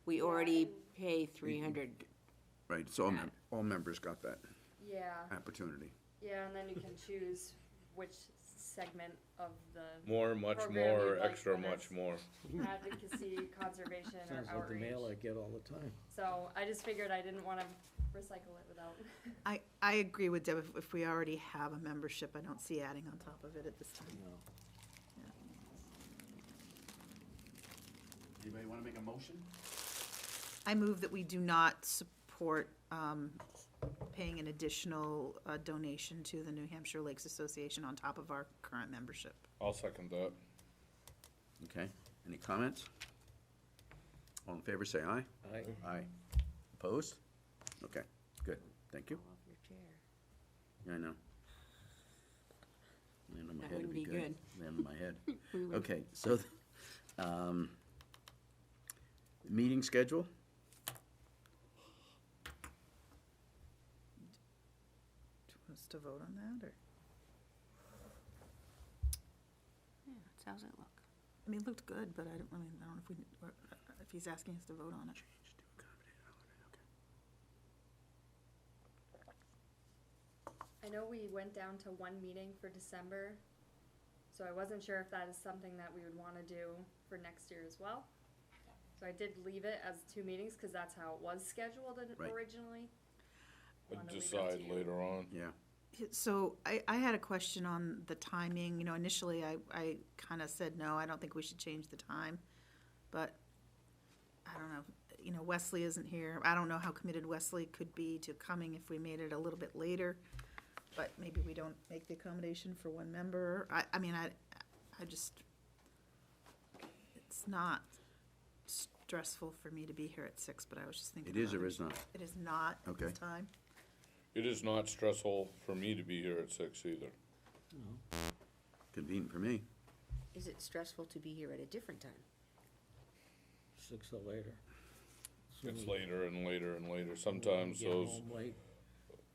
we already pay 300. Right, so all members got that yeah, opportunity. yeah, and then you can choose which segment of the More, much Program more, you'd like extra, from much us. more. advocacy, conservation, or Sounds like the outreach. mail I get all the time. So I just figured I didn't wanna recycle it without. I agree with Deb, if we already have a membership, I don't see adding on top of it at this time. No. Anybody wanna make a motion? I move that we do not support paying an additional donation to the New Hampshire Lakes Association on top of our current membership. I'll second that. Okay, any comments? All in favor, say aye. Aye. Opposed? Okay, good, thank you. Fall off your chair. Yeah, I know. Land on my That head would wouldn't be be good. good. Land on my head. We would- Okay, so, meeting schedule? Do you want us to vote on that, or? Yeah, how's it look? I mean, it looked good, but I don't know if we, or if he's asking us to vote on it. I know we went down to one meeting for December, so I wasn't sure if that is something that we would wanna do for next year as well. So I did leave it as 2 meetings, cause that's how it was scheduled Right. originally. But Wanna leave it up to decide you. later on. Yeah, So I had a question on the timing. You know, initially I kind of said, no, I don't think we should change the time. But I don't know, you know, Wesley isn't here. I don't know how committed Wesley could be to coming if we made it a little bit later. But maybe we don't make the accommodation for one member. I mean, I just, it's not stressful for me to be here at 6, but I was just thinking. It is about or is not? It is not at this Okay. time. It is not stressful for me to be here at 6 either. Convenient for me. Is it stressful to be here at a different time? 6 or later. It's later and later and later. Sometimes Get those, home late.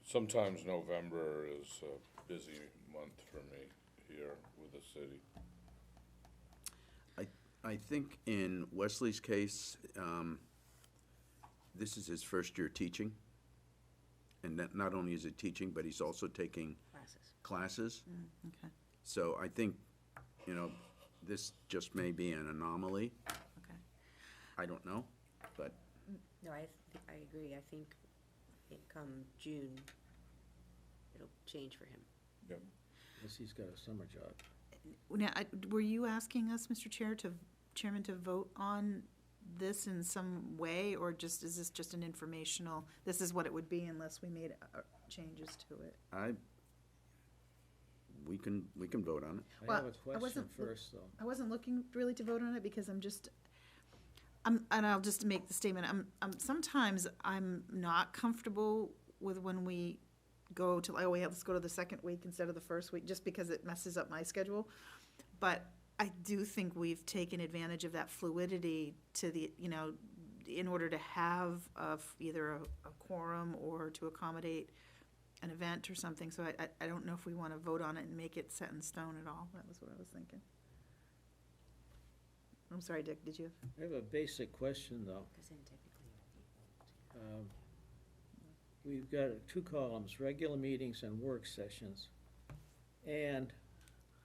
sometimes November is a busy month for me here with the city. I think in Wesley's case, this is his first year teaching. And that not only is he teaching, but he's also taking Classes. classes. Okay, So I think, you know, this just may be an anomaly. okay. I don't know, but No, I agree. I think come June, it'll change for him. Unless he's got a summer job. Now, were you asking us, Mr. Chairman, to vote on this in some way, or just, is this just an informational, this is what it would be unless we made changes to it? we can vote on it. I Well, have a I question wasn't- first, though. I wasn't looking really to vote on it because and I'll just make the statement, sometimes I'm not comfortable with when we go to, oh, yeah, let's go to the second week instead of the first week, just because it messes up my schedule. But I do think we've taken advantage of that fluidity to the, you know, in order to have either a quorum or to accommodate an event or something. So I don't know if we want to vote on it and make it set in stone at all. That was what I was thinking. I'm sorry, Dick, did you have? I have a basic question, though. Because then technically, We've got 2 columns, regular meetings and work sessions. And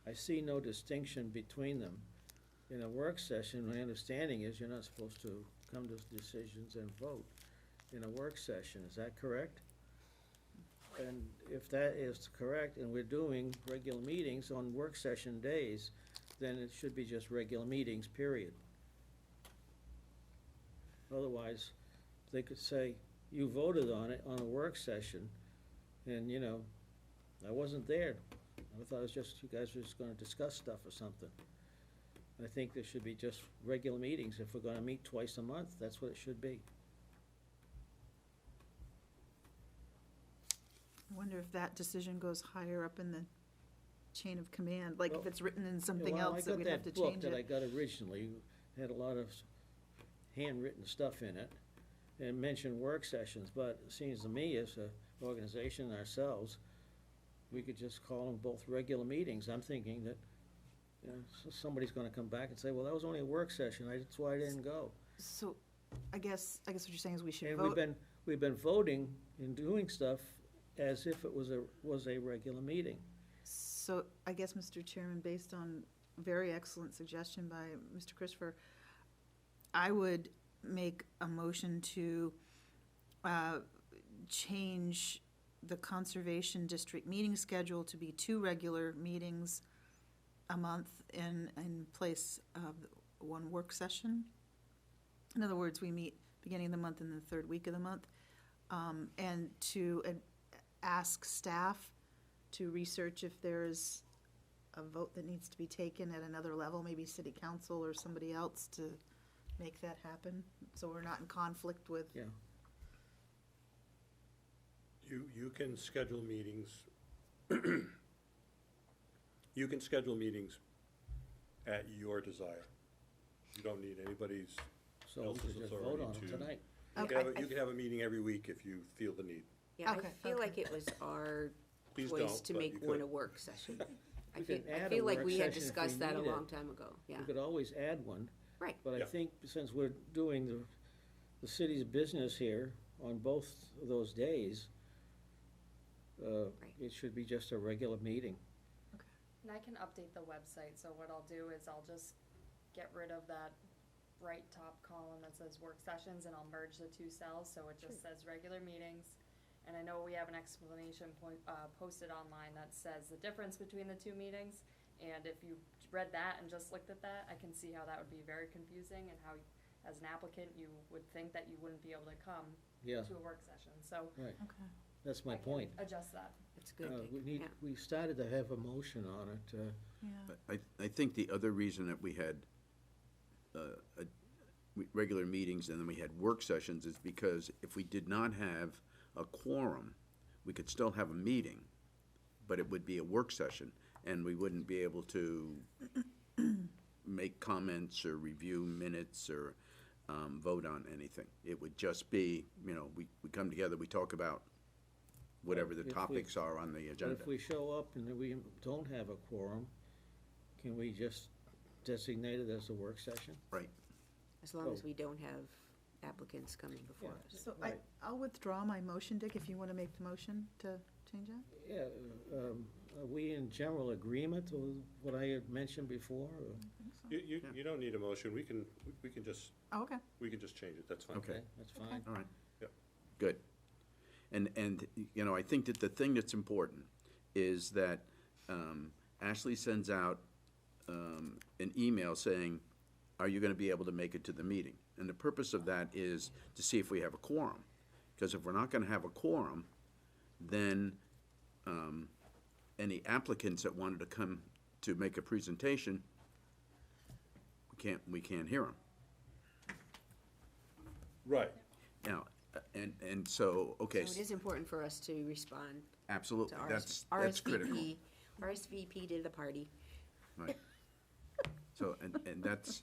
I see no distinction between them. In a work session, my understanding is you're not supposed to come to decisions and vote in a work session. Is that correct? And if that is correct, and we're doing regular meetings on work session days, then it should be just regular meetings, period. Otherwise, they could say, you voted on it on a work session, and, you know, I wasn't there. I thought it was just, you guys were just gonna discuss stuff or something. I think there should be just regular meetings. If we're gonna meet twice a month, that's what it should be. I wonder if that decision goes higher up in the chain of command, like if Well, it's written in something Well, else that we'd have to I got that book change that I it. got originally, had a lot of handwritten stuff in it, and mentioned work sessions, but it seems to me, as a organization ourselves, we could just call them both regular meetings. I'm thinking that, you know, somebody's gonna come back and say, well, that was only a work session, that's why I didn't go. So, I guess what you're saying is we should And vote. we've been voting and doing stuff as if it was a regular meeting. So, I guess, Mr. Chairman, based on very excellent suggestion by Mr. Christopher, I would make a motion to change the Conservation District meeting schedule to be 2 regular meetings a month in place of 1 work session. In other words, we meet beginning of the month and the 3rd week of the month. And to ask staff to research if there's a vote that needs to be taken at another level, maybe city council or somebody else to make that happen, so we're not in conflict with. Yeah. You can schedule meetings. You can schedule meetings at your desire. You don't need anybody's So we else's should just vote authority on it to. tonight. You can Okay. have, you can have a meeting every week if you feel the need. Yeah, Okay, I feel okay. like it was our Please choice don't, to but make you one could. a work session. I We feel, can I add a feel like work we had session if we discussed that a need it. long time ago, yeah. We could always add one. Right. But I Yeah. think since we're doing the city's business here on both of those days, it should be just a regular meeting. And I can update the website, so what I'll do is I'll just get rid of that right top column that says work sessions, and I'll merge the 2 cells, so it just says regular meetings. And I know we have an explanation posted online that says the difference between the two meetings. And if you read that and just looked at that, I can see how that would be very confusing and how, as an applicant, you would think that you wouldn't be able to come Yeah, to a work session. So right, Okay. that's my I can point. adjust that. It's good. We started to have a motion on it, Yeah. I think the other reason that we had regular meetings and then we had work sessions is because if we did not have a quorum, we could still have a meeting, but it would be a work session, and we wouldn't be able to make comments or review minutes or vote on anything. It would just be, we come together, we talk about whatever the If we- topics are on the but agenda. if we show up and we don't have a quorum, can we just designate it as a work session? Right. As long as we don't have applicants coming before us. So Right. I'll withdraw my motion, Dick, if you want to make the motion to change that. Yeah, are we in general agreement with what I had mentioned before, or? You don't need a motion, we can just, Oh, okay. we can just change it, that's fine. Okay. That's fine. All right. Yep. Good. And, I think that the thing that's important is that Ashley sends out an email saying, are you gonna be able to make it to the meeting? And the purpose of that is to see if we have a quorum. Because if we're not gonna have a quorum, then any applicants that wanted to come to make a presentation, we can't hear them. Right, Now, and so, okay. So it is important for us to respond Absolutely, to that's critical. RSVP to the party. Right. So, and that's,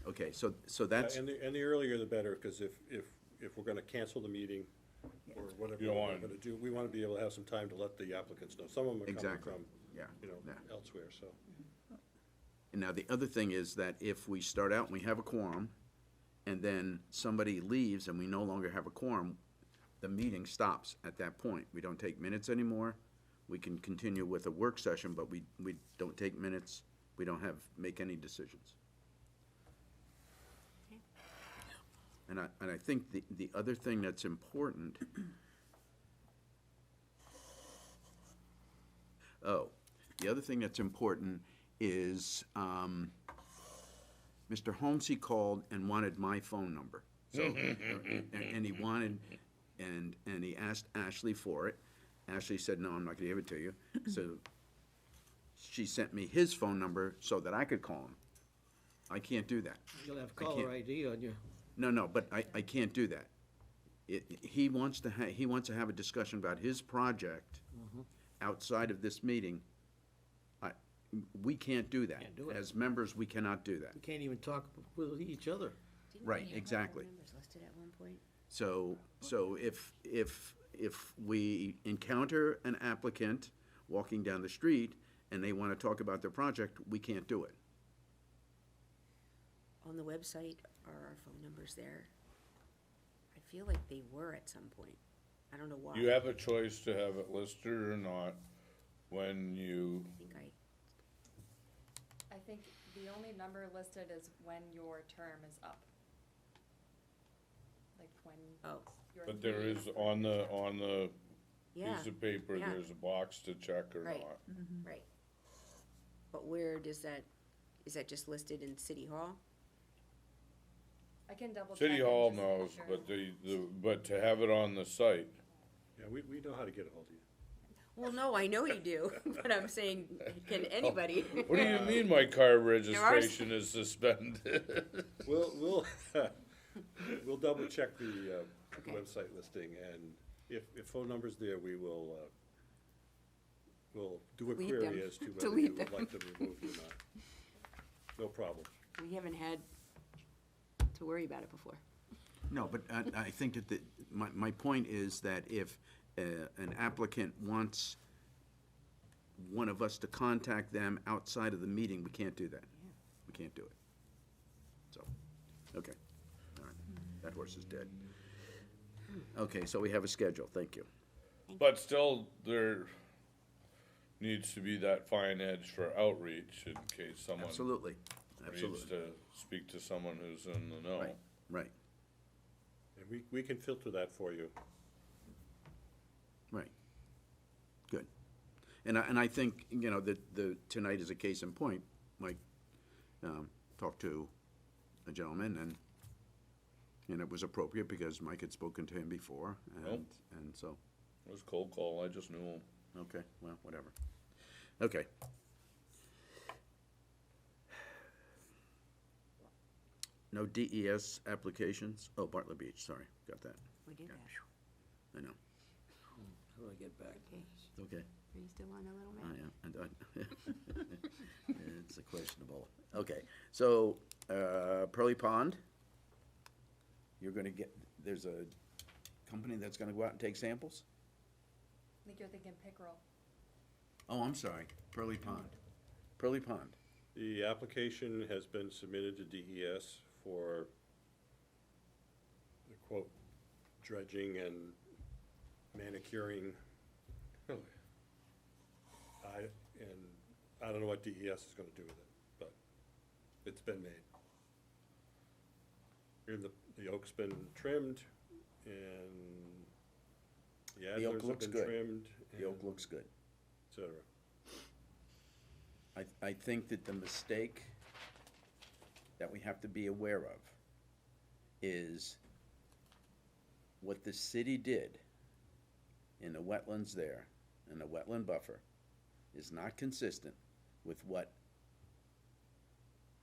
okay, so that's, and the earlier the better, because if we're gonna cancel the meeting, or whatever You we're want- gonna do, we wanna be able to have some time to let the applicants know. Some of them are coming Exactly. from, yeah. yeah. elsewhere, so. And now, the other thing is that if we start out and we have a quorum, and then somebody leaves and we no longer have a quorum, the meeting stops at that point. We don't take minutes anymore. We can continue with a work session, but we don't take minutes. We don't make any decisions. And I think the other thing that's important, the other thing that's important is, Mr. Holmesy called and wanted my phone number. So, and he wanted, and he asked Ashley for it. Ashley said, no, I'm not gonna give it to you. So she sent me his phone number so that I could call him. I can't do that. You'll have I can't- caller ID on you. No, but I can't do that. He wants to have a discussion about his project outside of this meeting. We can't do that. Can't do it. As members, we cannot do that. We can't even talk with each other. Didn't Right, we have exactly. phone numbers listed at one point? So if we encounter an applicant walking down the street and they want to talk about their project, we can't do it. On the website, are our phone numbers there? I feel like they were at some point. I don't know why. You have a choice to have it listed or not when you, I think the only number listed is when your term is up. Like when Oh, your. but there is on the yeah, piece of paper, yeah. there's a box to check or Right. not. right. But where does that, is that just listed in City Hall? I can double check. City and Hall just make knows, sure. but but to have it on the site, Yeah, we know how to get a hold of you. Well, no, I know you do, but I'm saying, can anybody? what do you mean my car registration is suspended? We'll double check the Okay. website listing, and if phone number's there, we'll do a Delete query them. as to whether you Delete would them. like them removed or not. No problem. We haven't had to worry about it before. No, but I think that my point is that if an applicant wants one of us to contact them outside of the meeting, we can't do that. We can't do it. So, okay, all right, that horse is dead. Okay, so we have a schedule, thank you. But still, there needs to be that fine edge for outreach in case someone Absolutely, needs absolutely, to speak to someone who's in the know. Right. right. And we can filter that for you. Good. And I think, you know, tonight is a case in point. Mike talked to a gentleman, and it was appropriate because Mike had spoken to him before, Well. and so, It was a cold call, I just knew him. okay, well, whatever. Okay. No DES applications? Oh, Bartlett Beach, sorry, got that. We did that. I know, How do I get back? Okay. okay. Are you still on the little Oh, map? yeah, it's a questionable. Okay, so, Pearly Pond, you're gonna get, there's a company that's gonna go out and take samples? I think you're thinking pickerel. Oh, I'm sorry, Pearly Pond. Pearly Pond, The application has been submitted to DES for the quote dredging and manicuring. I don't know what DES is gonna do with it, but it's been made. Here, the oak's been trimmed, and the oak antlers have looks been good. trimmed. the oak and looks good. et cetera. I think that the mistake that we have to be aware of is what the city did in the wetlands there, in the wetland buffer, is not consistent with what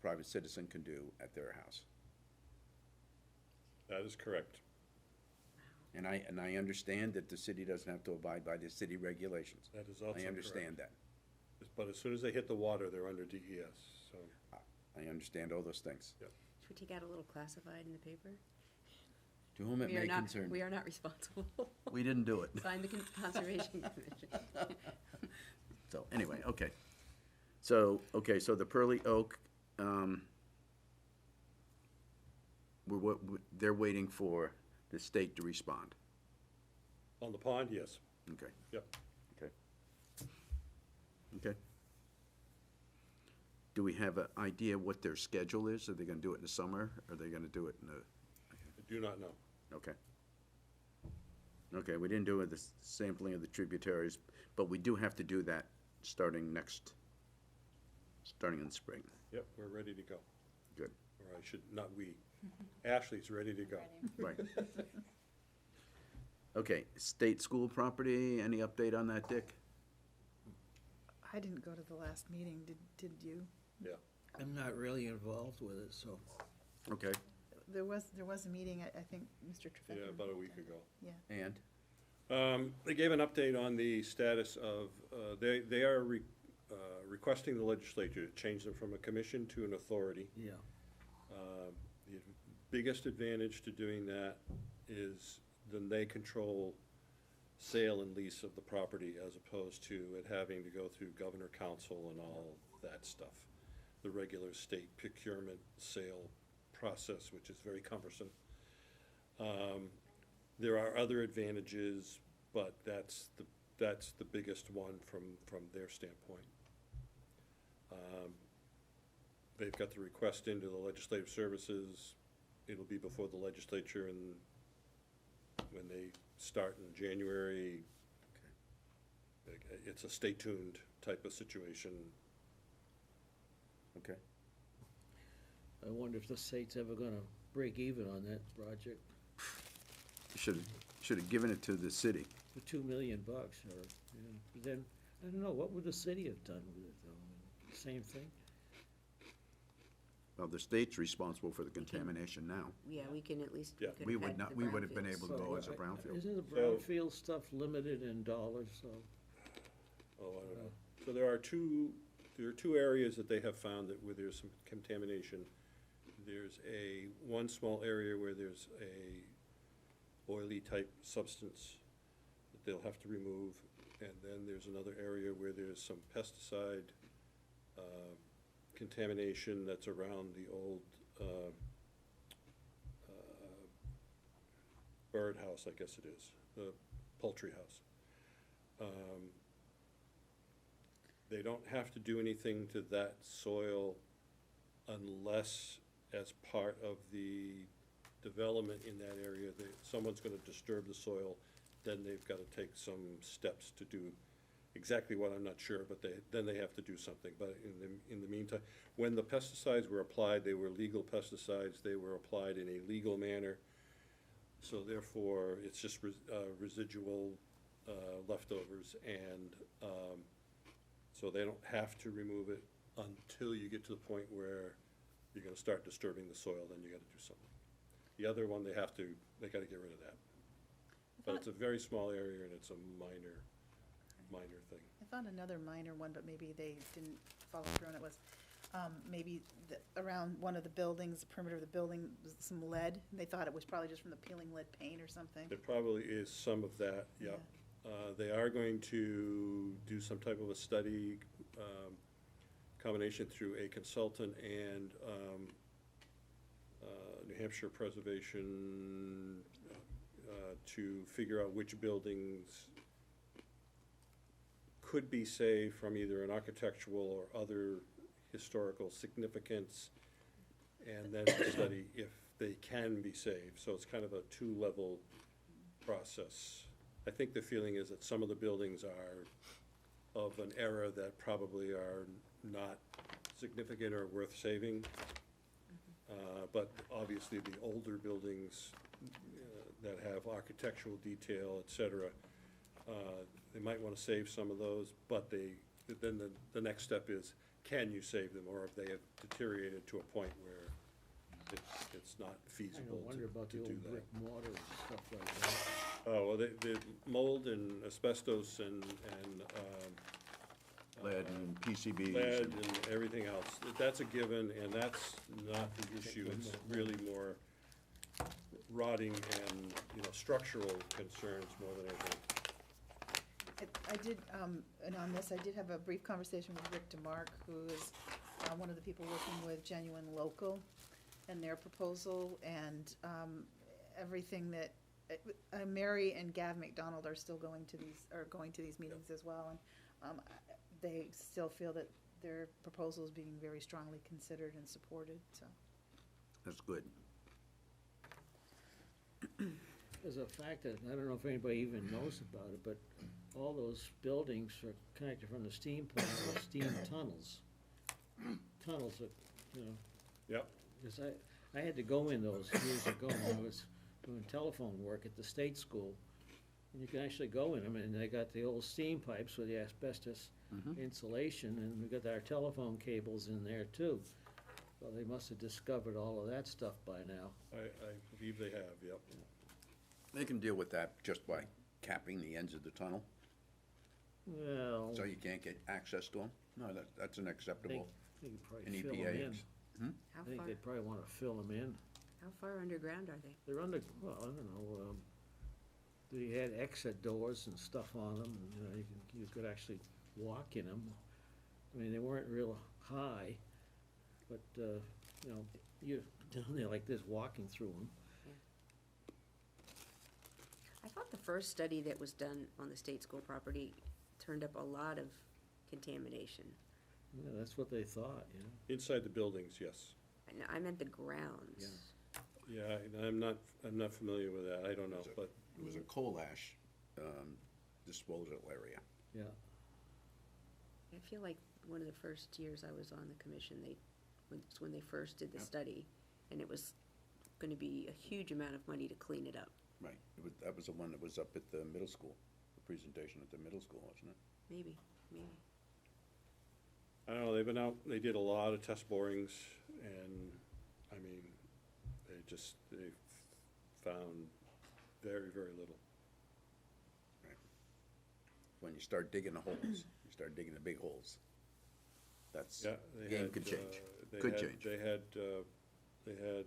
private citizen can do at their house. That is correct. And I understand that the city doesn't have to abide by the city regulations. That is also correct. I understand that. But as soon as they hit the water, they're under DES, so. I understand all those things. Should we take out a little classified in the paper? To whom it We are may not, concern. we are not responsible. We didn't do it. Signed the Conservation Commission. So, anyway, okay. So the Pearly Oak, they're waiting for the state to respond. On the pond, yes. Okay. Yep. Okay. Okay. Do we have an idea what their schedule is? Are they gonna do it in the summer? Are they gonna do it in the, I do not know. okay. Okay, we didn't do the sampling of the tributaries, but we do have to do that starting in the spring. Yep, we're ready to go. Good. Or I should, not we. Ashley's ready to go. Ready. Right. Okay, state school property, any update on that, Dick? I didn't go to the last meeting, did you? Yeah. I'm not really involved with it, so. Okay, There was a meeting, I think, Mr. Trefethan. Yeah, about a week ago. Yeah. and? They gave an update on the status of, they are requesting the legislature to change them from a commission to an authority. Yeah. The biggest advantage to doing that is then they control sale and lease of the property as opposed to it having to go through governor council and all that stuff. The regular state procurement sale process, which is very cumbersome. There are other advantages, but that's the biggest one from their standpoint. They've got the request into the legislative services. It'll be before the legislature and when they start in January. It's a stay tuned type of situation. Okay. I wonder if the state's ever gonna break even on that project Should have given it to the city. for $2 million, or, yeah. But then, I don't know, what would the city have done with it, though? Same thing? Well, the state's responsible for the contamination now. Yeah, we can at least, Yeah. could We would affect not, the we would have been brownfields. able to go as a brownfield. Isn't the So- brownfield stuff limited in dollars, so? Oh, I don't know. So there are two areas that they have found that where there's some contamination. There's one small area where there's a oily type substance that they'll have to remove. And then there's another area where there's some pesticide contamination that's around the old birdhouse, I guess it is, the poultry house. They don't have to do anything to that soil unless, as part of the development in that area, someone's gonna disturb the soil, then they've gotta take some steps to do Exactly what, I'm not sure, but then they have to do something. But in the meantime, when the pesticides were applied, they were legal pesticides, they were applied in a legal manner. So therefore, it's just residual leftovers, and so they don't have to remove it until you get to the point where you're gonna start disturbing the soil, then you gotta do something. The other one, they gotta get rid of that. But it's a very small area, and it's a minor thing. I found another minor one, but maybe they didn't follow through, and it was, maybe around one of the buildings, the perimeter of the building, was some lead. They thought it was probably just from the peeling lead paint or something. There probably is some of that, yeah. They are going to do some type of a study, combination through a consultant and New Hampshire Preservation, to figure out which buildings could be saved from either an architectural or other historical significance, and then study if they can be saved. So it's kind of a two-level process. I think the feeling is that some of the buildings are of an era that probably are not significant or worth saving. But obviously, the older buildings that have architectural detail, et cetera, they might want to save some of those, but then the next step is, can you save them, or if they have deteriorated to a point where it's not I feasible wonder about to the do old that? brick mortar and stuff like that. Oh, well, the mold and asbestos and Lead and PCBs. lead and- and everything else, that's a given, and that's not the issue. It's really more rotting and, structural concerns more than anything. I did, and on this, I did have a brief conversation with Rick DeMark, who is one of the people working with Genuine Local and their proposal, and everything that, Mary and Gav McDonald are still going to these meetings as well, and they still feel that their proposal is being very strongly considered and supported, so. That's good. There's a fact that, I don't know if anybody even knows about it, but all those buildings are connected from the steam plant with steam tunnels. Tunnels that, Yep. because I had to go in those years ago when I was doing telephone work at the state school. And you can actually go in them, and they got the old steam pipes with the asbestos insulation, and we got our telephone cables in there too. So they must have discovered all of that stuff by now. I believe they have, yep. They can deal with that just by capping the ends of the tunnel, Well, so you can't get access to them? No, that's unacceptable. they could probably An fill them EPA. in. How I think far, they'd probably want to fill them in. how far underground are they? They're under, well, I don't know, they had exit doors and stuff on them, and, you could actually walk in them. I mean, they weren't real high, but, you're down there like this, walking through them. I thought the first study that was done on the state school property turned up a lot of contamination. Yeah, that's what they thought, Inside the buildings, yes. I meant the grounds. Yeah, I'm not familiar with that, I don't know, but It was a coal ash disposal area. yeah. I feel like one of the first years I was on the commission, when they first did the study, and it was gonna be a huge amount of money to clean it up. Right. That was the one that was up at the middle school, the presentation at the middle school, wasn't it? Maybe. I don't know, they've been out, they did a lot of test borings, and, I mean, they found very, very little. When you start digging the holes, you start digging the big holes. That's, Yeah, they game had, could change. they Could had- change. They had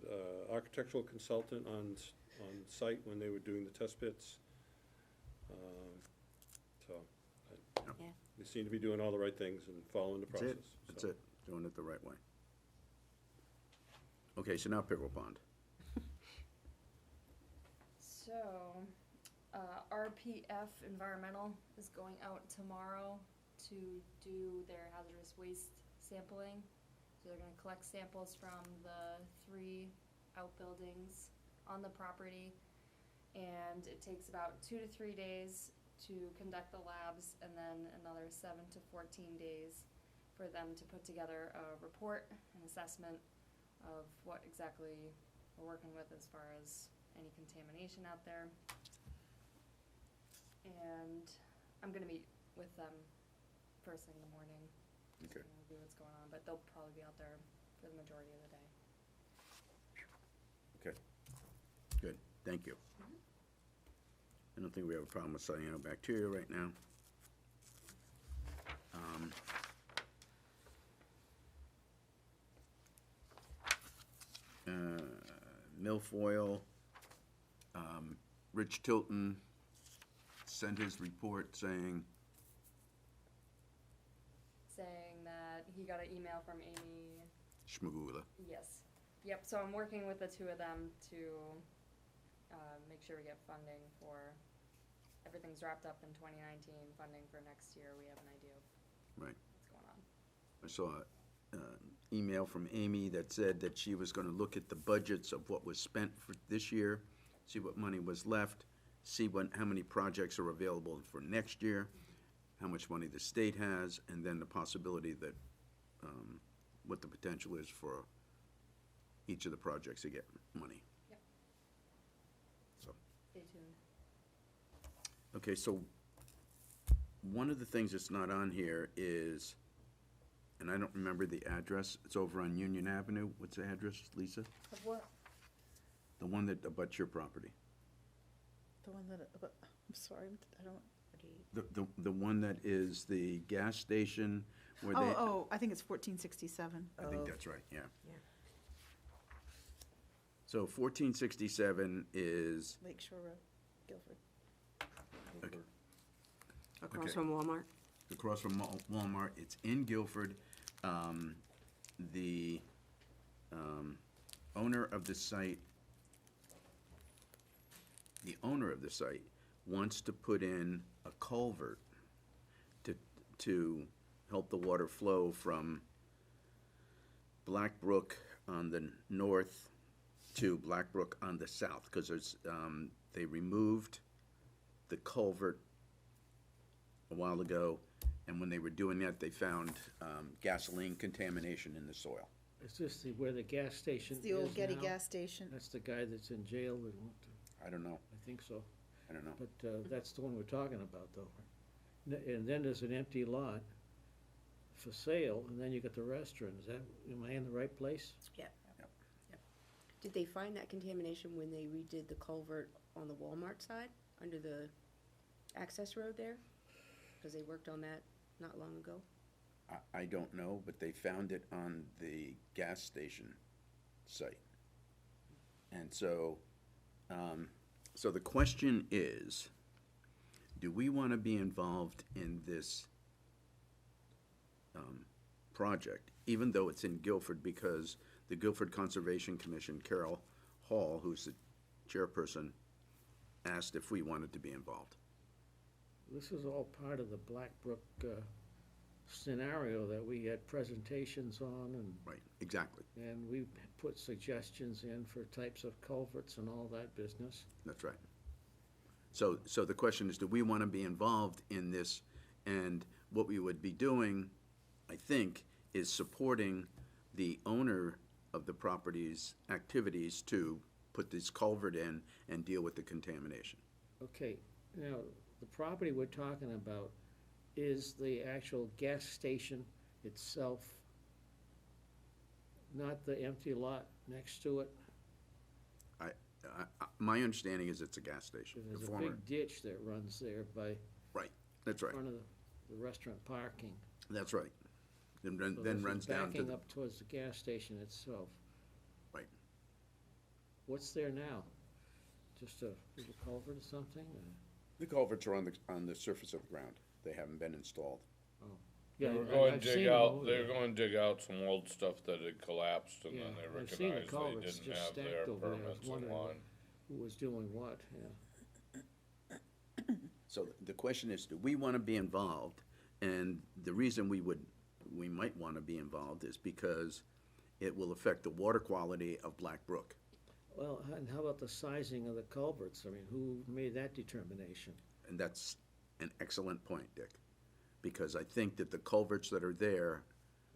architectural consultant on site when they were doing the test pits. So, Yeah. they seem to be doing all the right things and following the That's process. it, that's so. it, doing it the right way. Okay, so now Pickle Pond. So, RPF Environmental is going out tomorrow to do their hazardous waste sampling. So they're gonna collect samples from the 3 outbuildings on the property. And it takes about 2 to 3 days to conduct the labs, and then another 7 to 14 days for them to put together a report, an assessment of what exactly we're working with as far as any contamination out there. And I'm gonna meet with them first thing in the morning. just Okay. to review what's going on, but they'll probably be out there for the majority of the day. Okay, good, thank you. I don't think we have a problem with cyanobacteria right now. Milfoil, Rich Tilton sent his report saying, Saying that he got an email from Amy. Schmagula. Yes. Yep, so I'm working with the two of them to make sure we get funding for, everything's wrapped up in 2019, funding for next year, we have an idea of Right. what's going on. I saw an email from Amy that said that she was gonna look at the budgets of what was spent for this year, see what money was left, see how many projects are available for next year, how much money the state has, and then the possibility that, what the potential is for each of the projects to get money. Yep. So, Stay tuned. okay, so one of the things that's not on here is, and I don't remember the address, it's over on Union Avenue. What's the address, Lisa? Of what? The one that abuts your property. The one that, I'm sorry, I don't. The one that is the gas station where they. Oh, I think it's 1467. I think that's right, yeah. So 1467 is, Lake Shore Road, Guilford. okay, Across Okay. from Walmart? across from Walmart, it's in Guilford. The owner of the site, wants to put in a culvert to help the water flow from Black Brook on the north to Black Brook on the south, because there's, they removed the culvert a while ago, and when they were doing that, they found gasoline contamination in the soil. Is this where the gas station It's is the old Getty now? gas station. That's the guy that's in jail, I don't know, I think so. I don't know. But that's the one we're talking about, though. And then there's an empty lot for sale, and then you got the restaurant. Is that, am I in the right place? Yeah. Did they find that contamination when they redid the culvert on the Walmart side, under the access road there? Because they worked on that not long ago. I don't know, but they found it on the gas station site. And so, so the question is, do we want to be involved in this project, even though it's in Guilford, because the Guilford Conservation Commission, Carol Hall, who's the chairperson, asked if we wanted to be involved. This is all part of the Black Brook scenario that we had presentations on, Right, exactly, and we put suggestions in for types of culverts and all that business. that's right. So the question is, do we want to be involved in this? And what we would be doing, I think, is supporting the owner of the property's activities to put this culvert in and deal with the contamination. Okay, now, the property we're talking about is the actual gas station itself, not the empty lot next to it. My understanding is it's a gas station. the There's a former- big ditch that runs there by Right, that's right, front of the restaurant parking. that's right. Then So this then is runs down to backing the, up towards the gas station itself. right. What's there now? Just a little culvert or something? The culverts are on the surface of the ground. They haven't been installed. They Yeah, were I- going I've to dig seen them out, over they were there. going to dig out some old stuff that had collapsed, and Yeah, then they I've seen the recognized they culverts didn't just have their stacked over there. I was permits in wondering line. Who was doing what, yeah. So the question is, do we want to be involved? And the reason we might want to be involved is because it will affect the water quality of Black Brook. Well, and how about the sizing of the culverts? I mean, who made that determination? And that's an excellent point, Dick, because I think that the culverts that are there,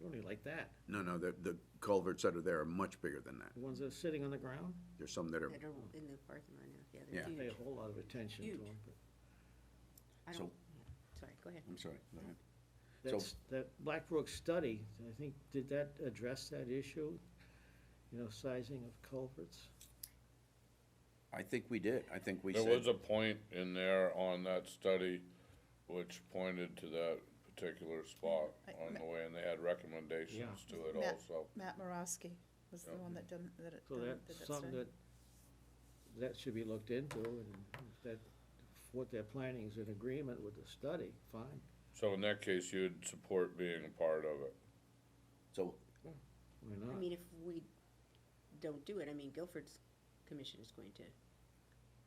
Only like that. no, the culverts that are there are much bigger than that. The ones that are sitting on the ground, There's some that are, That are in the parking lot now, yeah, Yeah. they're pay a huge. whole lot of attention to Huge. them. but I So- don't, yeah, sorry, go ahead. I'm sorry, go ahead. That Black Brook study, I think, did that address that issue? You know, sizing of culverts? I think we did. I think we There said. was a point in there on that study which pointed to that particular spot on the way, and they had recommendations to it Matt- also. Matt Morosky was the one that done, that So did that's that something study. that should be looked into, and if that, what they're planning is in agreement with the study, fine. So in that case, you'd support being a part of it. So, Why I not? mean, if we don't do it, I mean, Guilford's commission is going to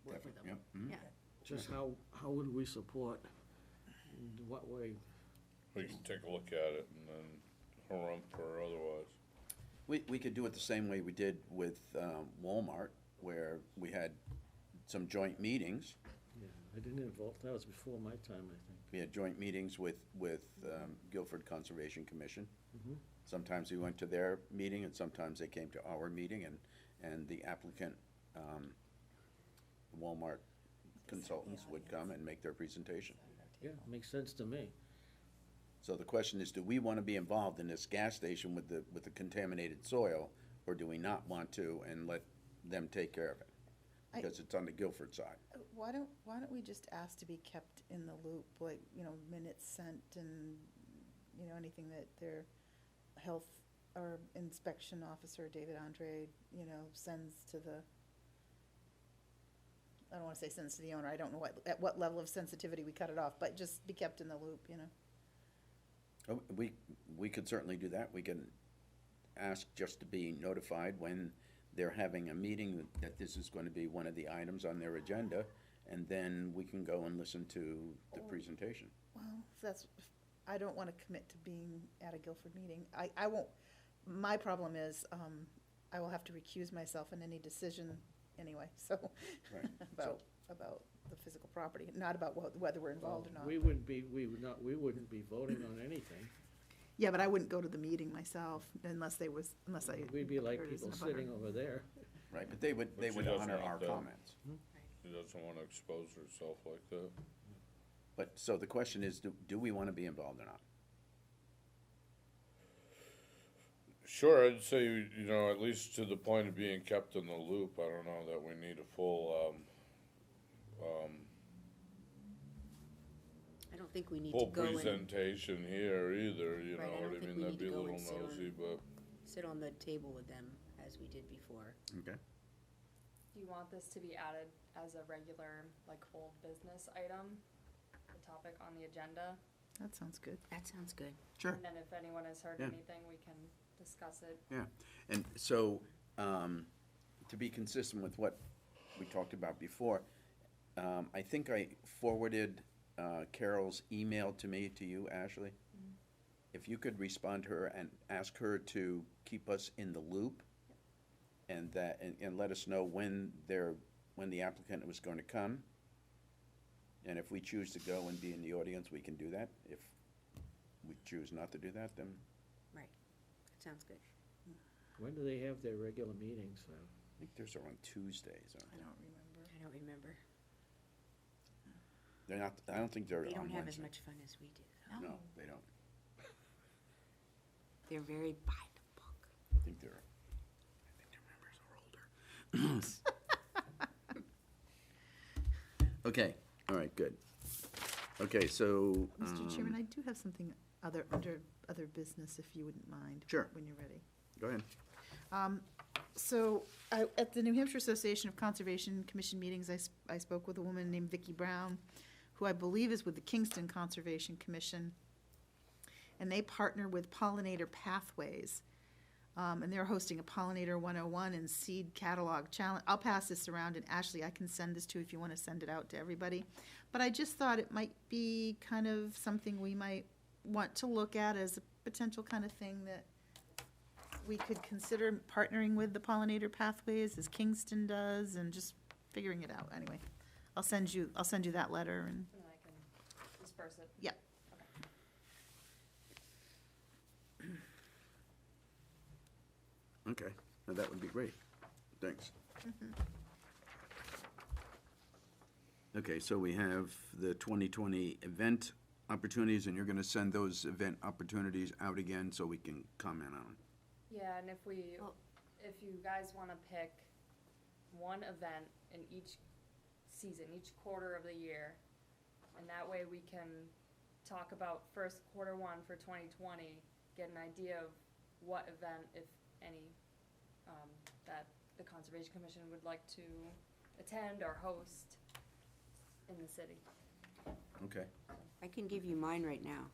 work with them. Yep, mhm. Yeah, Just how would we support, in what way? We can take a look at it and then harumph or otherwise. we could do it the same way we did with Walmart, where we had some joint meetings. Yeah, I didn't involve, that was before my time, I think. We had joint meetings with Guilford Conservation Commission. Mhm. Sometimes we went to their meeting, and sometimes they came to our meeting, and the applicant, Walmart consultants would come and make their presentation. Yeah, makes sense to me. So the question is, do we want to be involved in this gas station with the contaminated soil, or do we not want to and let them take care of it? I- Because it's on the Guilford side. Why don't we just ask to be kept in the loop, like, you know, minutes sent and, you know, anything that their health or inspection officer, David Andre, you know, sends to the, I don't wanna say sends to the owner, I don't know at what level of sensitivity we cut it off, but just be kept in the loop, you know? Oh, we could certainly do that. We can ask just to be notified when they're having a meeting, that this is going to be one of the items on their agenda, and then we can go and listen to the presentation. Well, I don't wanna commit to being at a Guilford meeting. I won't, my problem is, I will have to recuse myself in any decision anyway, so, Right. about the physical property, not about whether we're involved or not. We wouldn't be voting on anything. Yeah, but I wouldn't go to the meeting myself unless I. We'd be like heard it people in a butter. sitting over there. Right, but they would But she doesn't honor want our that. comments. She doesn't wanna expose herself like that. But, so the question is, do we want to be involved or not? Sure, I'd say, you know, at least to the point of being kept in the loop, I don't know that we need a full, I don't think we need to full go and presentation here either, you know Right, I what don't I think mean? we That'd need be to a go little and sit on- nosy, but sit on the table with them as we did before. Okay. Do you want this to be added as a regular, like, old business item, the topic on the agenda? That sounds good. That sounds good. Sure. And then if anyone has heard Yeah. anything, we can discuss it. Yeah, and so, to be consistent with what we talked about before, I think I forwarded Carol's email to me, to you, Ashley. If you could respond to her and ask her to keep us in the loop, and let us know when the applicant was going to come. And if we choose to go and be in the audience, we can do that. If we choose not to do that, then Right. That sounds good. When do they have their regular meetings? I think theirs are on Tuesdays, aren't I don't remember. I don't remember. they? They're not, I don't think they're on They Wednesday. don't have as much fun as we do, though. No, they don't. They're very by the book. I think their members are older. Okay, all right, good. Okay, so. Mr. Chairman, I do have something under other business, if you wouldn't mind. Sure. When you're ready. Go ahead. So, at the New Hampshire Association of Conservation Commission meetings, I spoke with a woman named Vicki Brown, who I believe is with the Kingston Conservation Commission. And they partner with Pollinator Pathways. And they're hosting a Pollinator 101 and Seed Catalog Challenge. I'll pass this around, and Ashley, I can send this to you if you want to send it out to everybody. But I just thought it might be kind of something we might want to look at as a potential kind of thing that we could consider partnering with the Pollinator Pathways, as Kingston does, and just figuring it out. Anyway, I'll send you that letter, and And I can disperse it. Yeah. Okay, now that would be great. Thanks. Okay, so we have the 2020 event opportunities, and you're going to send those event opportunities out again so we can comment on them. Yeah, and if Well- if you guys wanna pick one event in each season, each quarter of the year, and that way we can talk about first quarter one for 2020, get an idea of what event, if any, that the Conservation Commission would like to attend or host in the city. Okay. I can give you mine right now.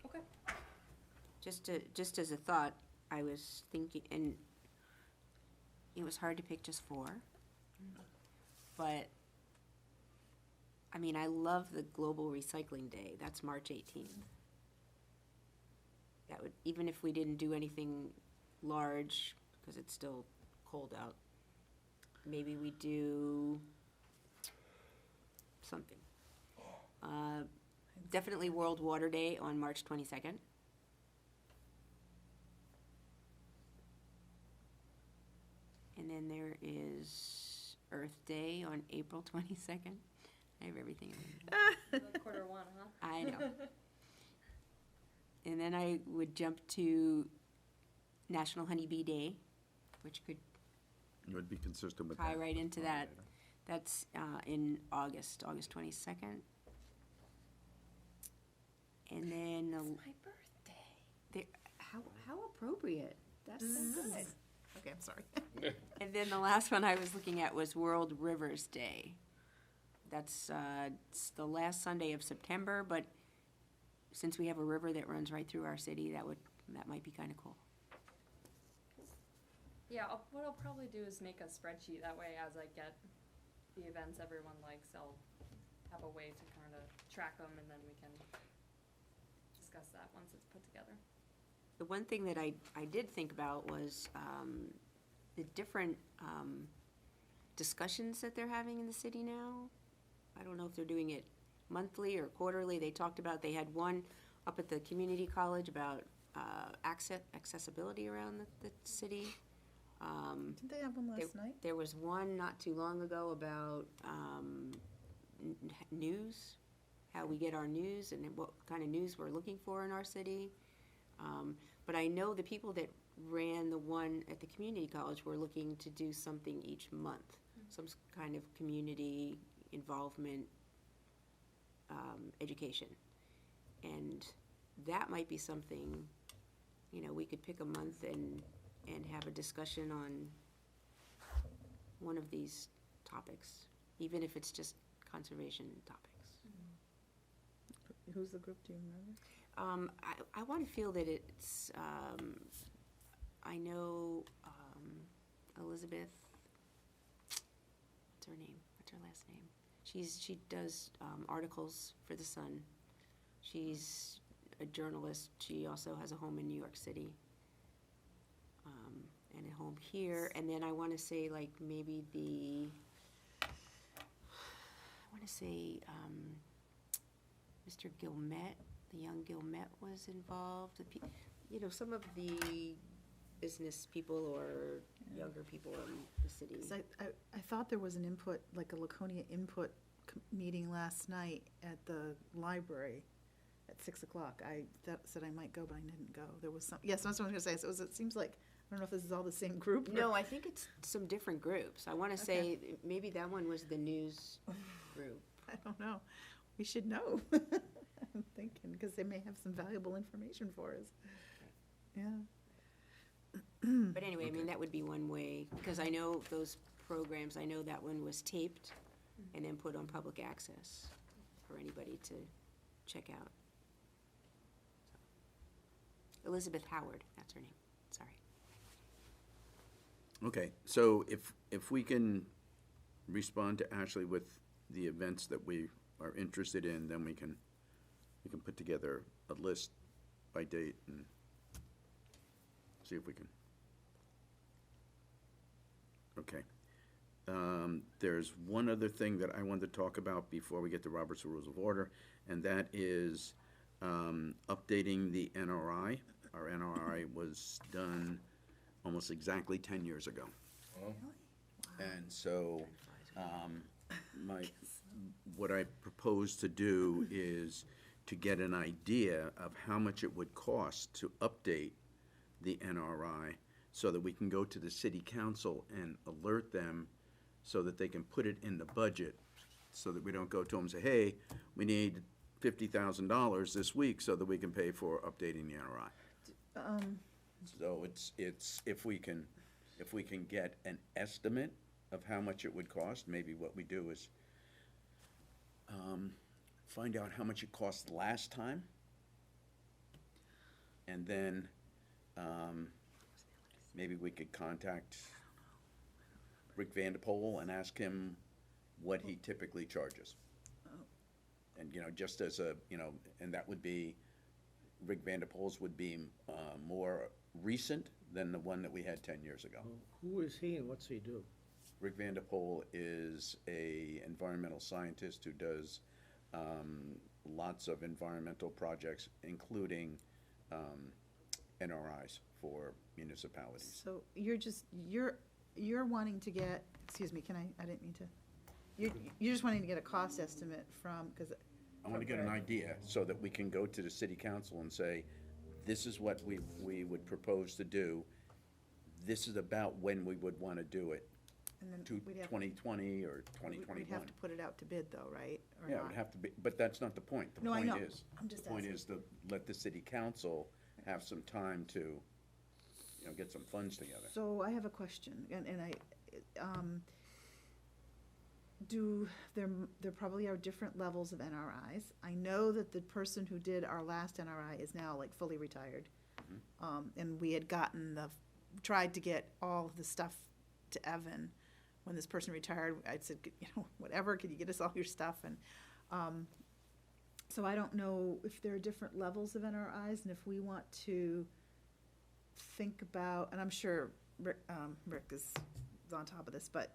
Okay. Just as a thought, I was thinking, and it was hard to pick just 4. But, I mean, I love the Global Recycling Day. That's March 18th. That would, even if we didn't do anything large, because it's still cold out, maybe we do something. Definitely World Water Day on March 22nd. And then there is Earth Day on April 22nd. I have everything. Quarter one, huh? I know. And then I would jump to National Honeybee Day, which could It would be consistent with tie that. right into that. That's in August 22nd. And then, My birthday. how appropriate. That's so good. Okay, I'm sorry. And then the last one I was looking at was World Rivers Day. That's it's the last Sunday of September, but since we have a river that runs right through our city, that might be kind of cool. Yeah, what I'll probably do is make a spreadsheet, that way as I get the events everyone likes, I'll have a way to kind of track them, and then we can discuss that once it's put together. The one thing that I did think about was the different discussions that they're having in the city now. I don't know if they're doing it monthly or quarterly. They talked about, they had one up at the community college about accessibility around the city. Didn't they have one last night? There was one not too long ago about news, how we get our news and what kind of news we're looking for in our city. But I know the people that ran the one at the community college were looking to do something each month, some kind of community involvement, education. And that might be something, we could pick a month and have a discussion on one of these topics, even if it's just conservation topics. Who's the group, do you remember? I want to feel that it's, I know Elizabeth, what's her name? What's her last name? She does articles for The Sun. She's a journalist. She also has a home in New York City and a home here. And then I want to say maybe Mr. Gilmet, the young Gilmet was involved. Some of the business people or younger people in the city. 'Cause I thought there was an input, like a Laconia input meeting last night at the library at 6:00. I said I might go, but I didn't go. There was some, yes, that's what I was gonna say. So it seems like, I don't know if this is all the same group. or- No, I think it's some different groups. I want to say maybe that one was the news group. I don't know. We should know. I'm thinking, because they may have some valuable information for us. Yeah. But anyway, I mean, that would be one way, because I know those programs, I know that one was taped and then put on public access for anybody to check out. Elizabeth Howard, that's her name, sorry. Okay, so if we can respond to Ashley with the events that we are interested in, then we can put together a list by date and see if we can. Okay. there's one other thing that I wanted to talk about before we get to Robert's Rules of Order, and that is updating the NRI. Our NRI was done almost exactly 10 years ago. And so, what I propose to do is to get an idea of how much it would cost to update the NRI so that we can go to the city council and alert them so that they can put it in the budget, so that we don't go to them and say, hey, we need $50,000 this week so that we can pay for updating the NRI. So it's, if we can get an estimate of how much it would cost, maybe what we do is find out how much it cost last time, and then maybe we could contact Rick Vanderpool and ask him what he typically charges. And, just as a, and that would be, Rick Vanderpool's would be more recent than the one that we had 10 years ago. Who is he and what's he do? Rick Vanderpool is a environmental scientist who does lots of environmental projects, including NRIs for municipalities. So you're wanting to get, excuse me, I didn't mean to, you're just wanting to get a cost estimate from, because. I want to get an idea so that we can go to the city council and say, this is what we would propose to do. This is about when we would want to do it, And then to we'd have, 2020 or we'd 2021. have to put it out to bid though, right? Or Yeah, it not? would have to be, but that's not the point. The No, I point know. is, I'm just the point asking. is to let the city council have some time to, get some funds together. So I have a question, and there probably are different levels of NRIs. I know that the person who did our last NRI is now like fully retired. And we had tried to get all of the stuff to Evan. When this person retired, I said, whatever, can you get us all your stuff? And, so I don't know if there are different levels of NRIs, and if we want to think about, and I'm sure Rick is on top of this, but,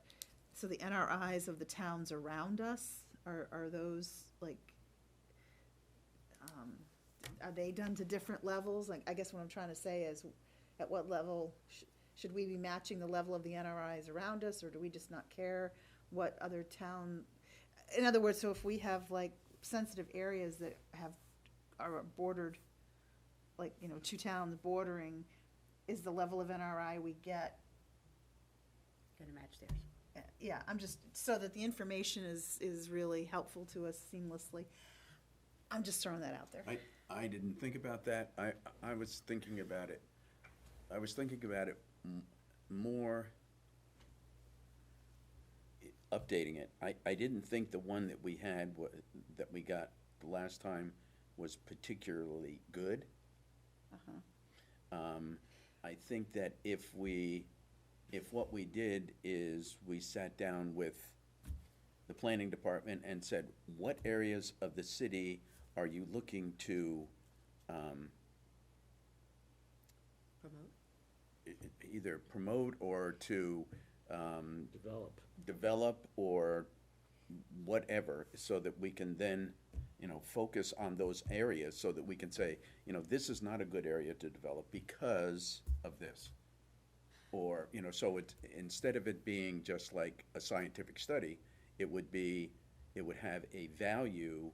so the NRIs of the towns around us, are those, like, are they done to different levels? Like, I guess what I'm trying to say is, at what level, should we be matching the level of the NRIs around us, or do we just not care what other town, in other words, so if we have, like, sensitive areas that are bordered, like, two towns bordering, is the level of NRI we get, Gonna match theirs. yeah, I'm just, so that the information is really helpful to us seamlessly. I'm just throwing that out there. I didn't think about that. I was thinking about it. I was thinking about it more, updating it. I didn't think the one that we had, that we got the last time, was particularly good. I think that if what we did is we sat down with the planning department and said, what areas of the city are you looking to Promote? either promote or to Develop. or whatever, so that we can then, focus on those areas, so that we can say, this is not a good area to develop because of this. Or, so instead of it being just like a scientific study, it would have a value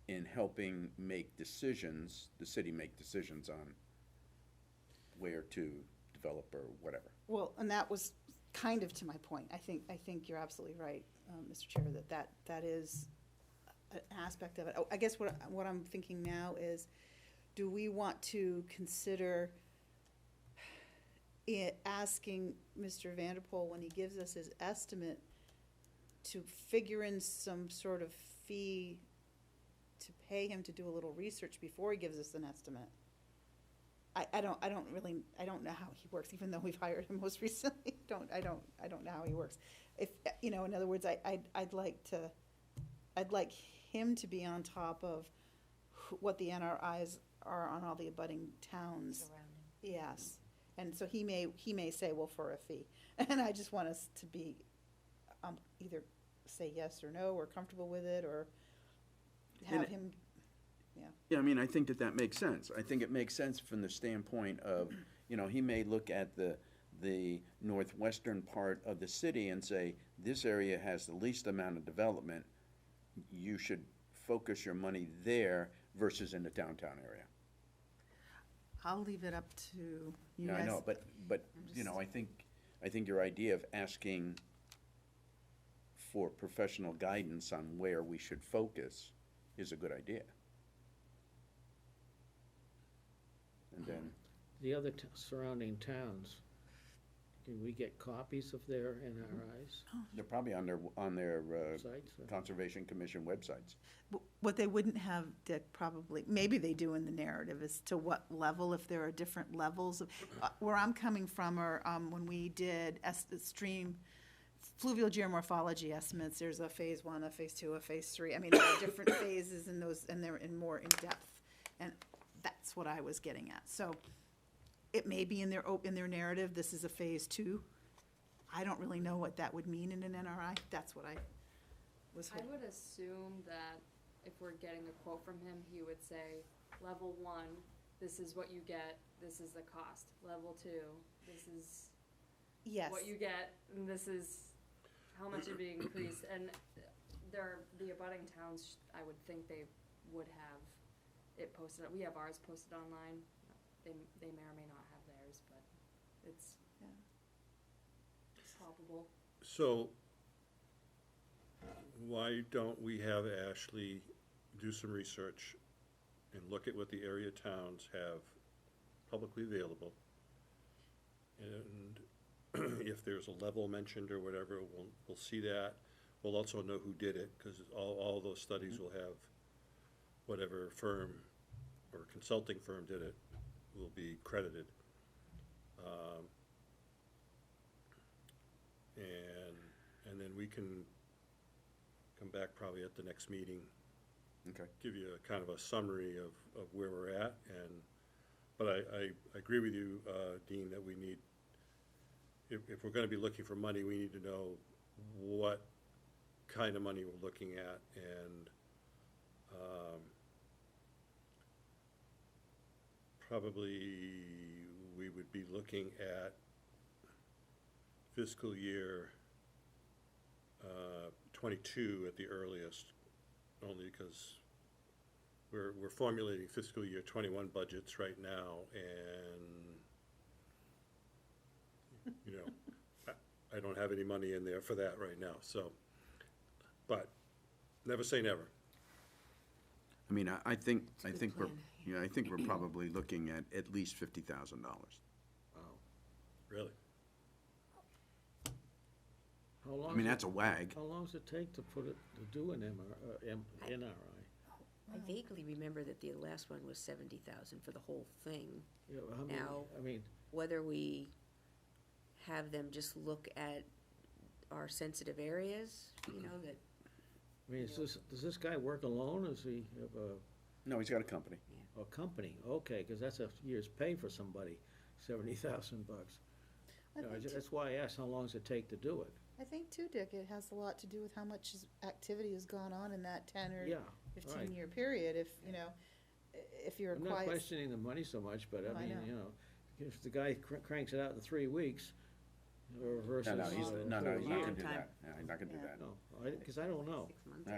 in helping make decisions, the city make decisions on where to develop or whatever. Well, and that was kind of to my point. I think you're absolutely right, Mr. Chair, that is an aspect of it. I guess what I'm thinking now is, do we want to consider asking Mr. Vanderpool, when he gives us his estimate, to figure in some sort of fee to pay him to do a little research before he gives us an estimate? I don't know how he works, even though we've hired him most recently. I don't know how he works. If, in other words, I'd like him to be on top of what the NRIs are on all the abutting towns. Surrounding. Yes, and so he may say, well, for a fee, and I just want us to be either say yes or no, or comfortable with it, or And have it- him, Yeah, I mean, I think that that makes sense. I think it makes sense from the standpoint of, you know, he may look at the northwestern part of the city and say, this area has the least amount of development. You should focus your money there versus in the downtown area. I'll leave it up to you Yeah, guys. I know, but, you know, I think your idea of asking for professional guidance on where we should focus is a good idea. And then, The other surrounding towns, can we get copies of their NRIs they're probably on their sites? Conservation Commission websites. What they wouldn't have, Dick, probably, maybe they do in the narrative, as to what level, if there are different levels of, where I'm coming from, or, when we did stream fluvial geomorphology estimates, there's a phase 1, a phase 2, a phase 3. I mean, there are different phases in those, and they're in more in-depth, and that's what I was getting at. So it may be in their narrative, this is a phase 2. I don't really know what that would mean in an NRI. That's what I was I hoping. would assume that if we're getting a quote from him, he would say, level 1, this is what you get, this is the cost. Level 2, this is Yes. what you get, and this is how much it'd be increased. And the abutting towns, I would think they would have it posted. We have ours posted online. They may or may not have theirs, but it's Yeah. it's palpable. So why don't we have Ashley do some research and look at what the area towns have publicly available? And if there's a level mentioned or whatever, we'll see that. We'll also know who did it, because all those studies will have whatever firm or consulting firm did it will be credited. And then we can come back probably at the next meeting, Okay. give you a kind of a summary of where we're at, but I agree with you, Dean, that we need, if we're gonna be looking for money, we need to know what kind of money we're looking at, and, probably we would be looking at fiscal year 22 at the earliest, only because we're formulating fiscal year 21 budgets right now, and, you know, I don't have any money in there for that right now, so, but never say never. I mean, I think a good we're, plan. yeah, I think we're probably looking at least $50,000. Wow. Really? How long I mean, does that's a wag. How long does it take to do an NRI? I vaguely remember that the last one was 70,000 for the whole thing. You know, how many- Now- I mean, Whether we have them just look at our sensitive areas, you know, that, does this guy work alone? Does he have No, he's got a company. a company? Okay, because that's a year's pay for somebody, $70,000. I No, think too- that's why I asked how long does it take to do it? I think too, Dick, it has a lot to do with how much activity has gone on in that 10 or Yeah, right. 15-year period. If, you know, if you're I'm not quiet. questioning the money so much, but No, I I mean, know. you know, if the guy cranks it out in 3 weeks, or versus No, a he's whole not gonna year. do that. Yeah, he's not gonna do Yeah. that. No, because I don't know. 6 months.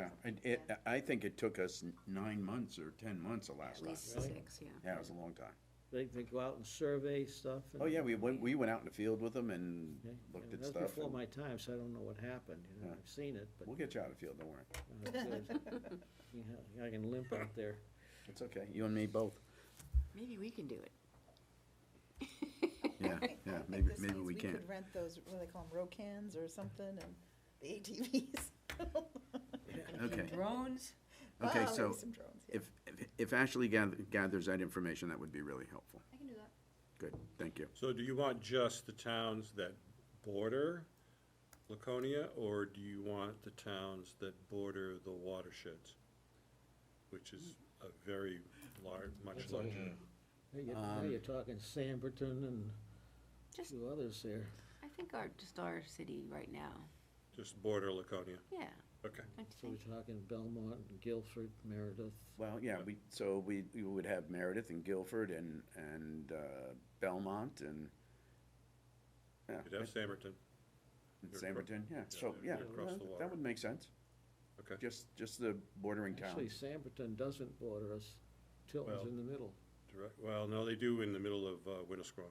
Yeah, I think it took us 9 months or 10 months the last At time. least Really? 6, yeah. Yeah, it was a long time. They go out and survey stuff. Oh, yeah, we went out in the field with them and Yeah, looked yeah, at that was stuff. before and my time, so I don't know what happened, you know, Yeah. I've seen it, but We'll get you out of the field, don't worry. I can limp out there. It's okay, you and me both. Maybe we can do it. Yeah, I yeah, think maybe this means we can. could rent those, what do they call them, Rocans or something, and the ATVs. Okay, Drones? okay, Well, so maybe some drones, yeah. if Ashley gathers that information, that would be really helpful. I can do that. Good, thank you. So do you want just the towns that border Laconia, or do you want the towns that border the watersheds? Which is a very large, much That's larger. Now you're talking Samberton and Just- two others there. I think just our city right now. Just border Laconia, Yeah. okay. don't you So think? we're talking Belmont, Guilford, Meredith. Well, yeah, we would have Meredith and Guilford and Belmont and, yeah. You'd have Samberton, and You're Samberton, yeah, so, you're yeah, across the water. that would make sense. okay. Just the bordering Actually, towns. Samberton doesn't border us, Tilton's Well- in the middle. Direct, well, no, they do in the middle of Winnisquam.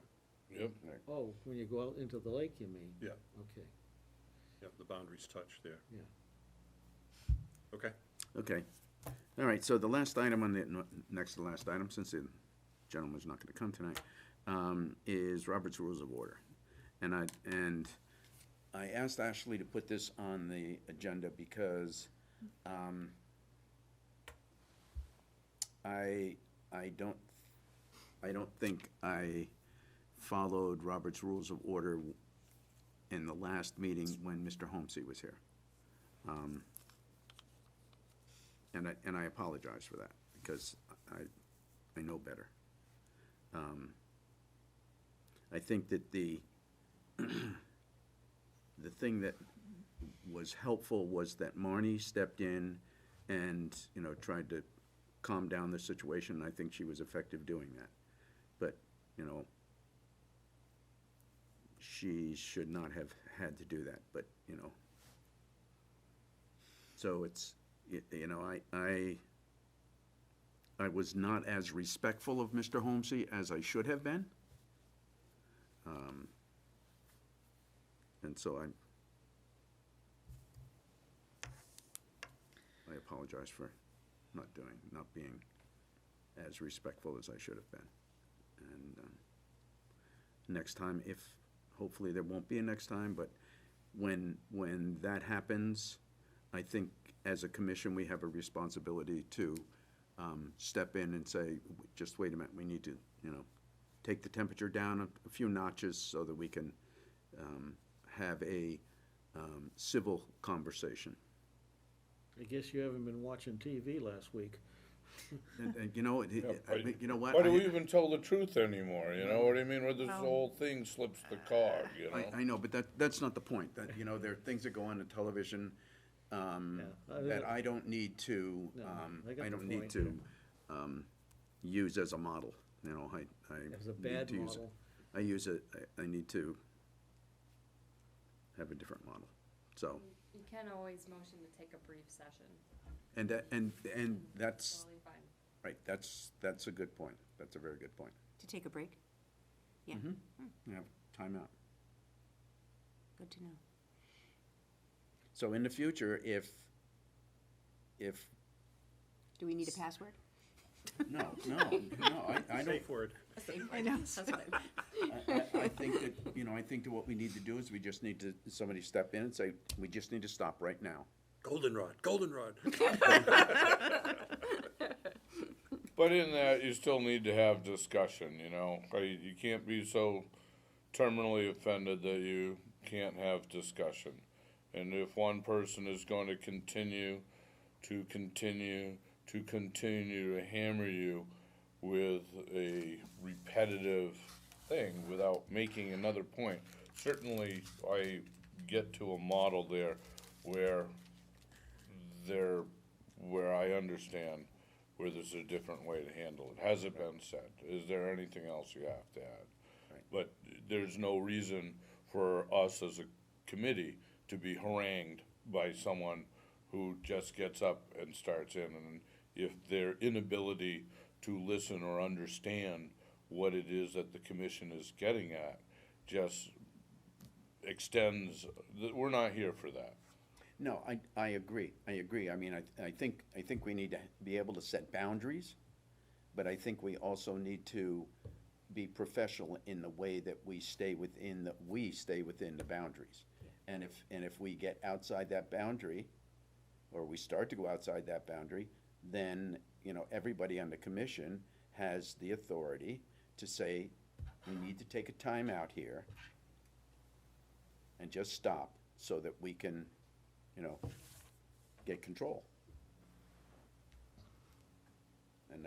Yep. Oh, when you go out into the lake, you mean? Yeah. Okay, Yep, the boundaries touch there. yeah. Okay, Okay, all right, so the last item on the, next to the last item, since the gentleman's not gonna come tonight, is Robert's Rules of Order. And I asked Ashley to put this on the agenda because, I don't think I followed Robert's Rules of Order in the last meeting when Mr. Homsey was here. And I apologize for that, because I know better. I think that the thing that was helpful was that Marnie stepped in and, you know, tried to calm down the situation. I think she was effective doing that. But, you know, she should not have had to do that, but, you know. So it's, you know, I was not as respectful of Mr. Homsey as I should have been. And so I apologize for not being as respectful as I should have been. And next time, hopefully there won't be a next time, but when that happens, I think as a commission, we have a responsibility to step in and say, just wait a minute, we need to, you know, take the temperature down a few notches so that we can have a civil conversation. I guess you haven't been watching TV last week. And you know, you know what? Why do we even tell the truth anymore, you know what I mean, where this whole thing slips the cog, you know? I know, but that's not the point. That, you know, there are things that go on television that I don't need to, No, I got I the don't need point. to use as a model, you know, I As a need bad to use model. I use it, I need to have a different model, so, You can always motion to take a brief session, and that's, totally fine. right, that's a good point. That's a very good point. To take a break? Yeah, You have timeout. good to know. So in the future, if, Do we need a password? no, I don't, safe word. I know. That's what I I think that, you know, I think that what we need to do is we just need to, somebody step in and say, we just need to stop right now. Goldenrod, goldenrod. But in that, you still need to have discussion, you know, you can't be so terminally offended that you can't have discussion. And if one person is going to continue to hammer you with a repetitive thing without making another point, certainly I get to a model there where I understand where there's a different way to handle it. Has it been said? Is there anything else you have to add? Right. But there's no reason for us as a committee to be harangued by someone who just gets up and starts in. And if their inability to listen or understand what it is that the commission is getting at just extends, we're not here for that. No, I agree. I mean, I think we need to be able to set boundaries, but I think we also need to be professional in the way that we stay within the boundaries. And if we get outside that boundary, or we start to go outside that boundary, then, you know, everybody on the commission has the authority to say, we need to take a time out here and just stop so that we can, you know, get control. And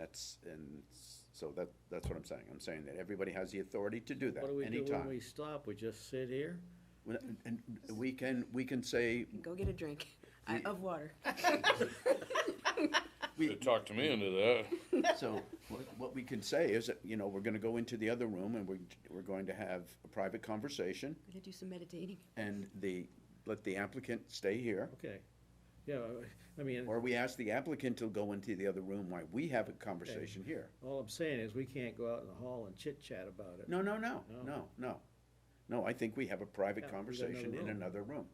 so that's what I'm saying. I'm saying that everybody has the authority to do that What do we do when anytime. we stop? We just sit here? And we can say, Go get a drink of water. You talked me into that. so what we can say is that, you know, we're gonna go into the other room and we're going to have a private conversation We're gonna do some meditating. and let the applicant stay here. Okay, yeah, I mean, Or we ask the applicant to go into the other room while we have a conversation here. all I'm saying is we can't go out in the hall and chit-chat about it. No, No. No, I think we have a private Yeah, we got conversation another in room. another room.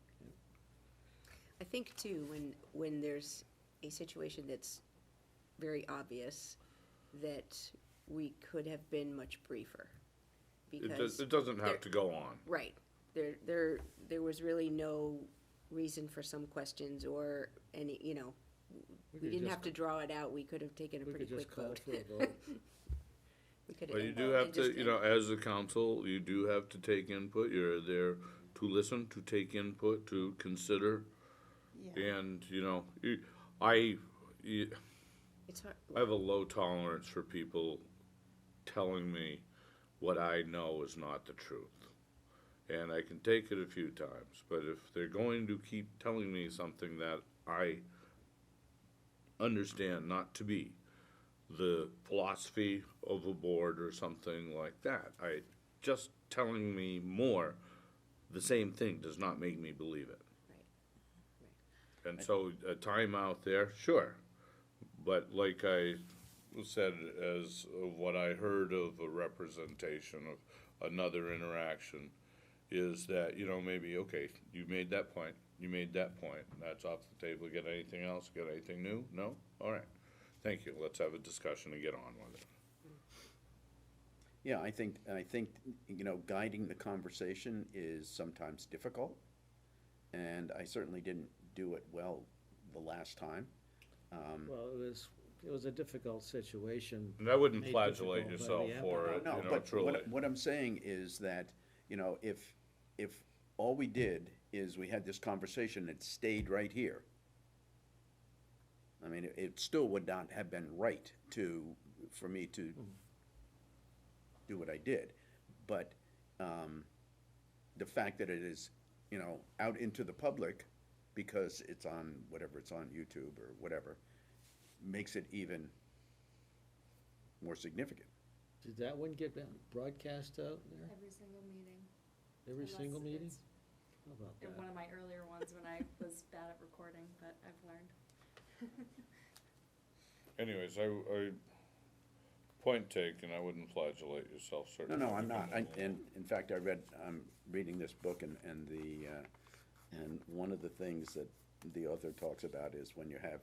I think too, when there's a situation that's very obvious, that we could have been much briefer. Because, It doesn't have to go on. right, there was really no reason for some questions or any, you know, we could didn't just- have to draw it out, we could have taken a We pretty could just quick call vote. for a vote. We could But you do have to, you know, as a council, you do have to take input. You're there to listen, to take input, to consider. Yeah. And, you know, It's hard, I have a low tolerance for people telling me what I know is not the truth. And I can take it a few times, but if they're going to keep telling me something that I understand not to be the philosophy of a board or something like that, just telling me more, the same thing does not make me believe it. right. And so a timeout there, sure. But like I said, as of what I heard of a representation of another interaction, is that, you know, maybe, okay, you made that point, that's off the table. Get anything else? Get anything new? No? All right. Thank you. Let's have a discussion and get on with it. Yeah, I think, you know, guiding the conversation is sometimes difficult, and I certainly didn't do it well the last time. Well, it was a difficult situation. And I wouldn't Made flagellate difficult by yourself the for it, No, you know, but truly. what I'm saying is that, you know, if all we did is we had this conversation that stayed right here, I mean, it still would not have been right for me to do what I did. But the fact that it is, you know, out into the public because it's on, whatever, it's on YouTube or whatever, makes it even more significant. Did that one get broadcast out there? Every single meeting. Every unless single meeting? it's How about In that? one of my earlier ones when I was bad at recording, but I've learned. Anyways, I point taken, I wouldn't flagellate yourself, No, certainly. no, I'm not. And in fact, I'm reading this book and one of the things that the author talks about is when you have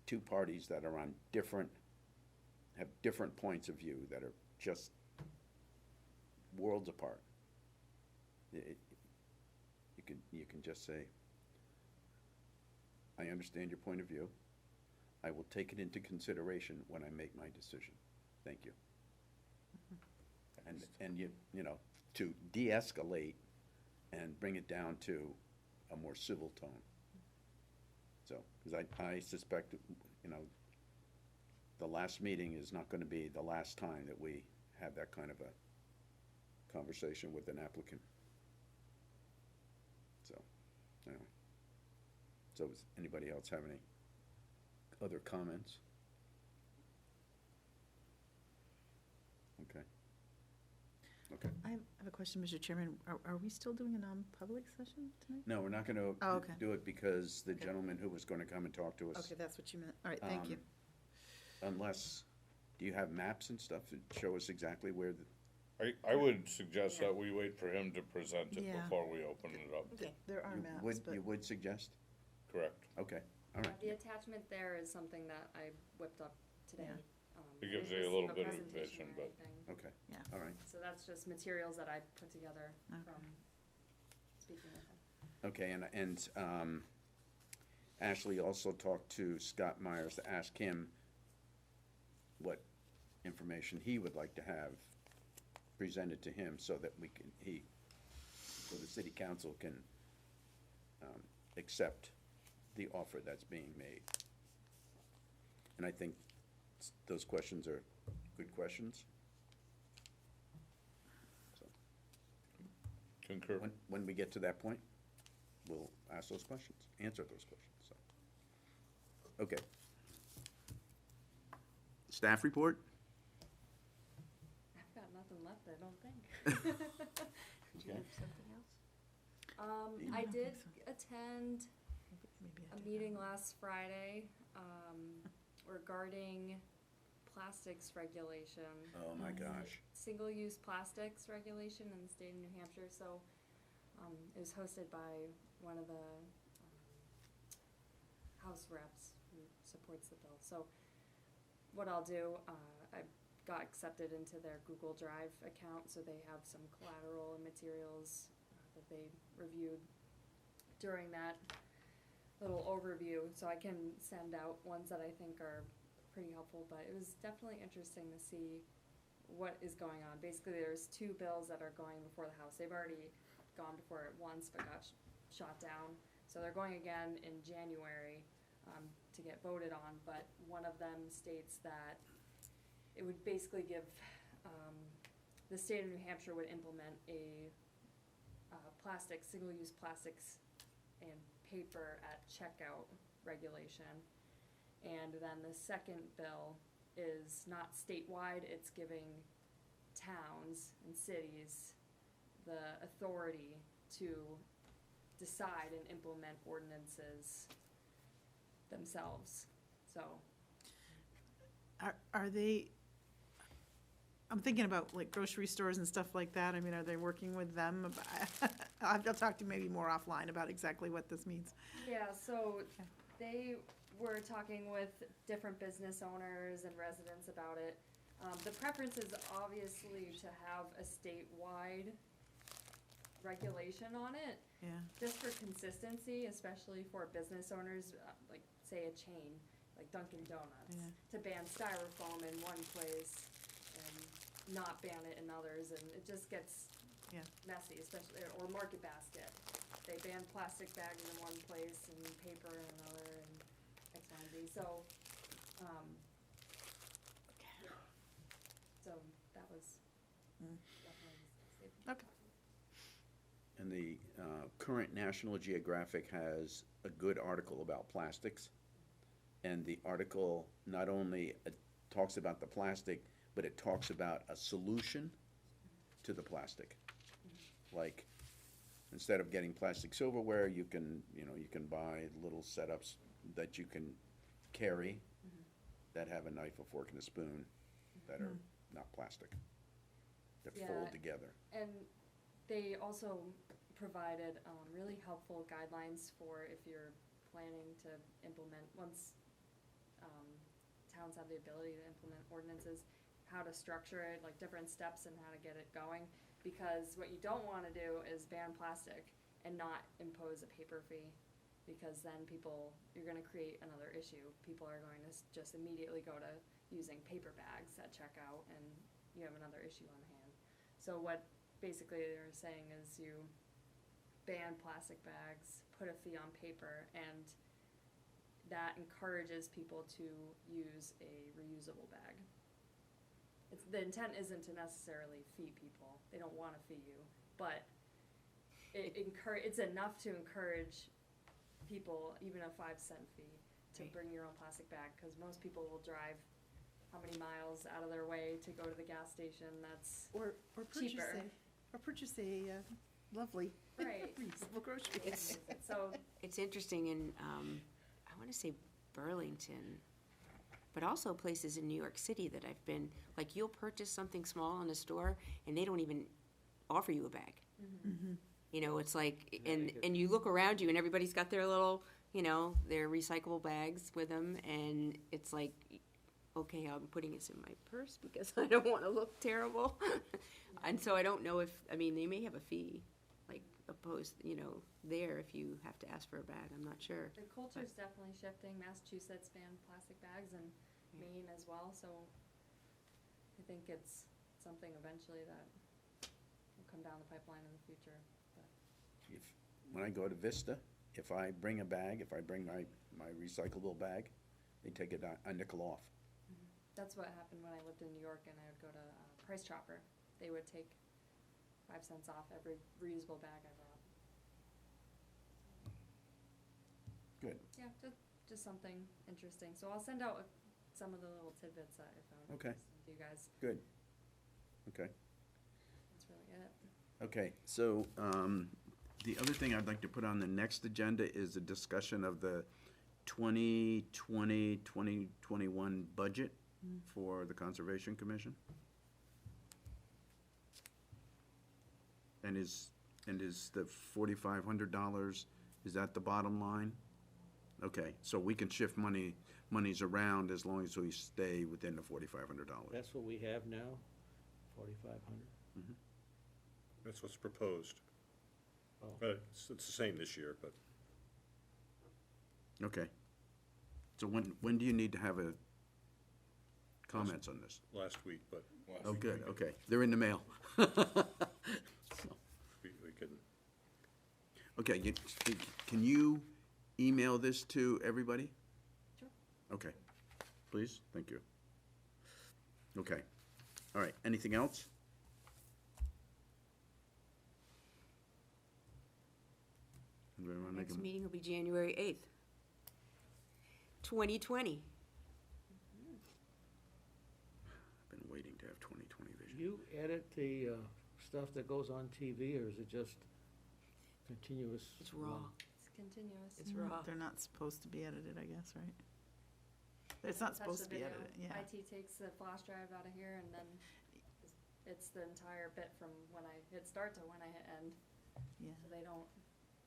two parties that are on have different points of view that are just worlds apart. You can just say, I understand your point of view. I will take it into consideration when I make my decision. Thank you. And you know, to de-escalate and bring it down to a more civil tone. So, because I suspect, you know, the last meeting is not gonna be the last time that we have that kind of a conversation with an applicant. So, anyway. So does anybody else have any other comments? Okay. Okay. I have a question, Mr. Chairman. Are we still doing a non-public session tonight? No, we're not gonna Oh, okay. do it because the Okay. gentleman who was gonna come and talk to us, Okay, that's what you meant. All right, thank you. unless, do you have maps and stuff that show us exactly where the, I would suggest that we wait for him to present it Yeah. before we open it up, Okay. There are maps, but. you would suggest? correct? Okay, all right. The attachment there is something that I whipped up today. Yeah. It gives It's you a little no bit of presentation vision, or but- anything. Okay. Yeah. All right. So that's just materials that I put together Okay. from speaking with him. Okay, and Ashley also talked to Scott Myers to ask him what information he would like to have presented to him so that so the city council can accept the offer that's being made. And I think those questions are good questions. So, Concur. When we get to that point, we'll ask those questions, answer those questions, so. Okay. Staff report? I've got nothing left, I don't think. Did you have something else? I did attend Maybe I a do meeting that. last Friday, regarding plastics regulation. Oh, my gosh. Single-use plastics regulation in the state of New Hampshire, so, it was hosted by one of the, House reps who supports the bill. So what I'll do, I got accepted into their Google Drive account, so they have some collateral and materials that they reviewed during that little overview, so I can send out ones that I think are pretty helpful, but it was definitely interesting to see what is going on. Basically, there's two bills that are going before the House. They've already gone before it once, but got shot down. So they're going again in January to get voted on, but one of them states that it would basically give, the state of New Hampshire would implement a single-use plastics and paper at checkout regulation. And then the second bill is not statewide, it's giving towns and cities the authority to decide and implement ordinances themselves, so. Are they, I'm thinking about like grocery stores and stuff like that. I mean, are they working with them? I'll talk to you maybe more offline about exactly what this means. Yeah, so they were talking with different business owners and residents about it. The preference is obviously to have a statewide regulation on it, Yeah, just for consistency, especially for business owners, like say a chain, like Dunkin' Donuts, Yeah. to ban styrofoam in one place and not ban it in others, and it just gets Yeah. messy, especially, or Market Basket. They ban plastic bags in one place and paper in another and X, Y, and Z, so, yeah. So that was Mm. definitely. Okay. And the current National Geographic has a good article about plastics. And the article not only talks about the plastic, but it talks about a solution to the plastic. Like, instead of getting plastic silverware, you can buy little setups that you can carry that have a knife, a fork, and a spoon that are not plastic, that Yeah. fold together. And they also provided really helpful guidelines for if you're planning to implement, once towns have the ability to implement ordinances, how to structure it, like different steps and how to get it going. Because what you don't wanna do is ban plastic and not impose a paper fee, because then you're gonna create another issue. People are going to just immediately go to using paper bags at checkout, and you have another issue on hand. So what basically they're saying is you ban plastic bags, put a fee on paper, and that encourages people to use a reusable bag. The intent isn't to necessarily fee people, they don't wanna fee you, but it's enough to encourage people, even a 5-cent fee, to Right. bring your own plastic bag, cause most people will drive how many miles out of their way to go to the gas station, that's Or purchase cheaper. a lovely Right. reusable grocery bag. It's- So, It's interesting in, I wanna say Burlington, but also places in New York City that I've been, like, you'll purchase something small in a store and they don't even offer you a bag. You know, it's like, and you look around you and everybody's got their little, their recyclable bags with them, and it's like, okay, I'm putting this in my purse because I don't wanna look terrible. And so I don't know they may have a fee, like, opposed, there if you have to ask for a bag, I'm not sure. the culture's definitely shifting. Massachusetts banned plastic bags, and Maine as well, so I think it's something eventually that will come down the pipeline in the future, but. When I go to Vista, if I bring a bag, if I bring my recyclable bag, they take a nickel off. That's what happened when I lived in New York and I would go to Price Chopper. They would take 5 cents off every reusable bag I bought. Good. Yeah, just something interesting. So I'll send out some of the little tidbits that I found. Okay. To you guys. Good. Okay. That's really it. Okay, so, the other thing I'd like to put on the next agenda is a discussion of the 2020-2021 budget for the Conservation Commission. And is the $4,500, is that the bottom line? Okay, so we can shift monies around as long as we stay within the $4,500. That's what we have now, 4,500? That's what's proposed. Oh. But it's the same this year, but Okay. So when do you need to have a comments on this? last week, but Oh, good, okay. They're in the mail. we can, Okay, can you email this to everybody? Sure. Okay, please, thank you. Okay, all right, anything else? Anybody wanna make Next a- meeting will be January 8th, 2020. I've been waiting to have 2020 Do vision. you edit the stuff that goes on TV, or is it just continuous? It's raw. It's continuous. It's raw. They're not supposed to be edited, I guess, right? It's not Touch supposed the to be video. edited, yeah. IT takes the flash drive out of here and then it's the entire bit from when I hit start to when I hit end. Yeah. So they don't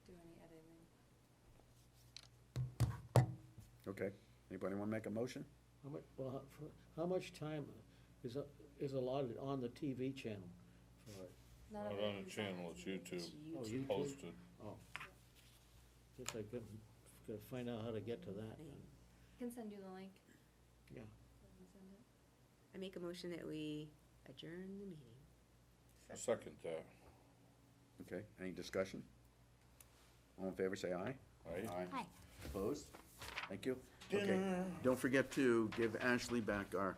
do any editing. Okay, anybody wanna make a motion? How much time is allotted on the TV channel for it? None Not of it on the is channel, it's YouTube, Oh, it's YouTube? posted. Oh. Guess I gotta find out how to get to that. I can send you the link. Yeah. I can send it. I make a motion that we adjourn the meeting. I second that. Okay, any discussion? All in favor, say aye. Aye. Aye. Opposed? Thank you. Okay, don't forget to give Ashley back our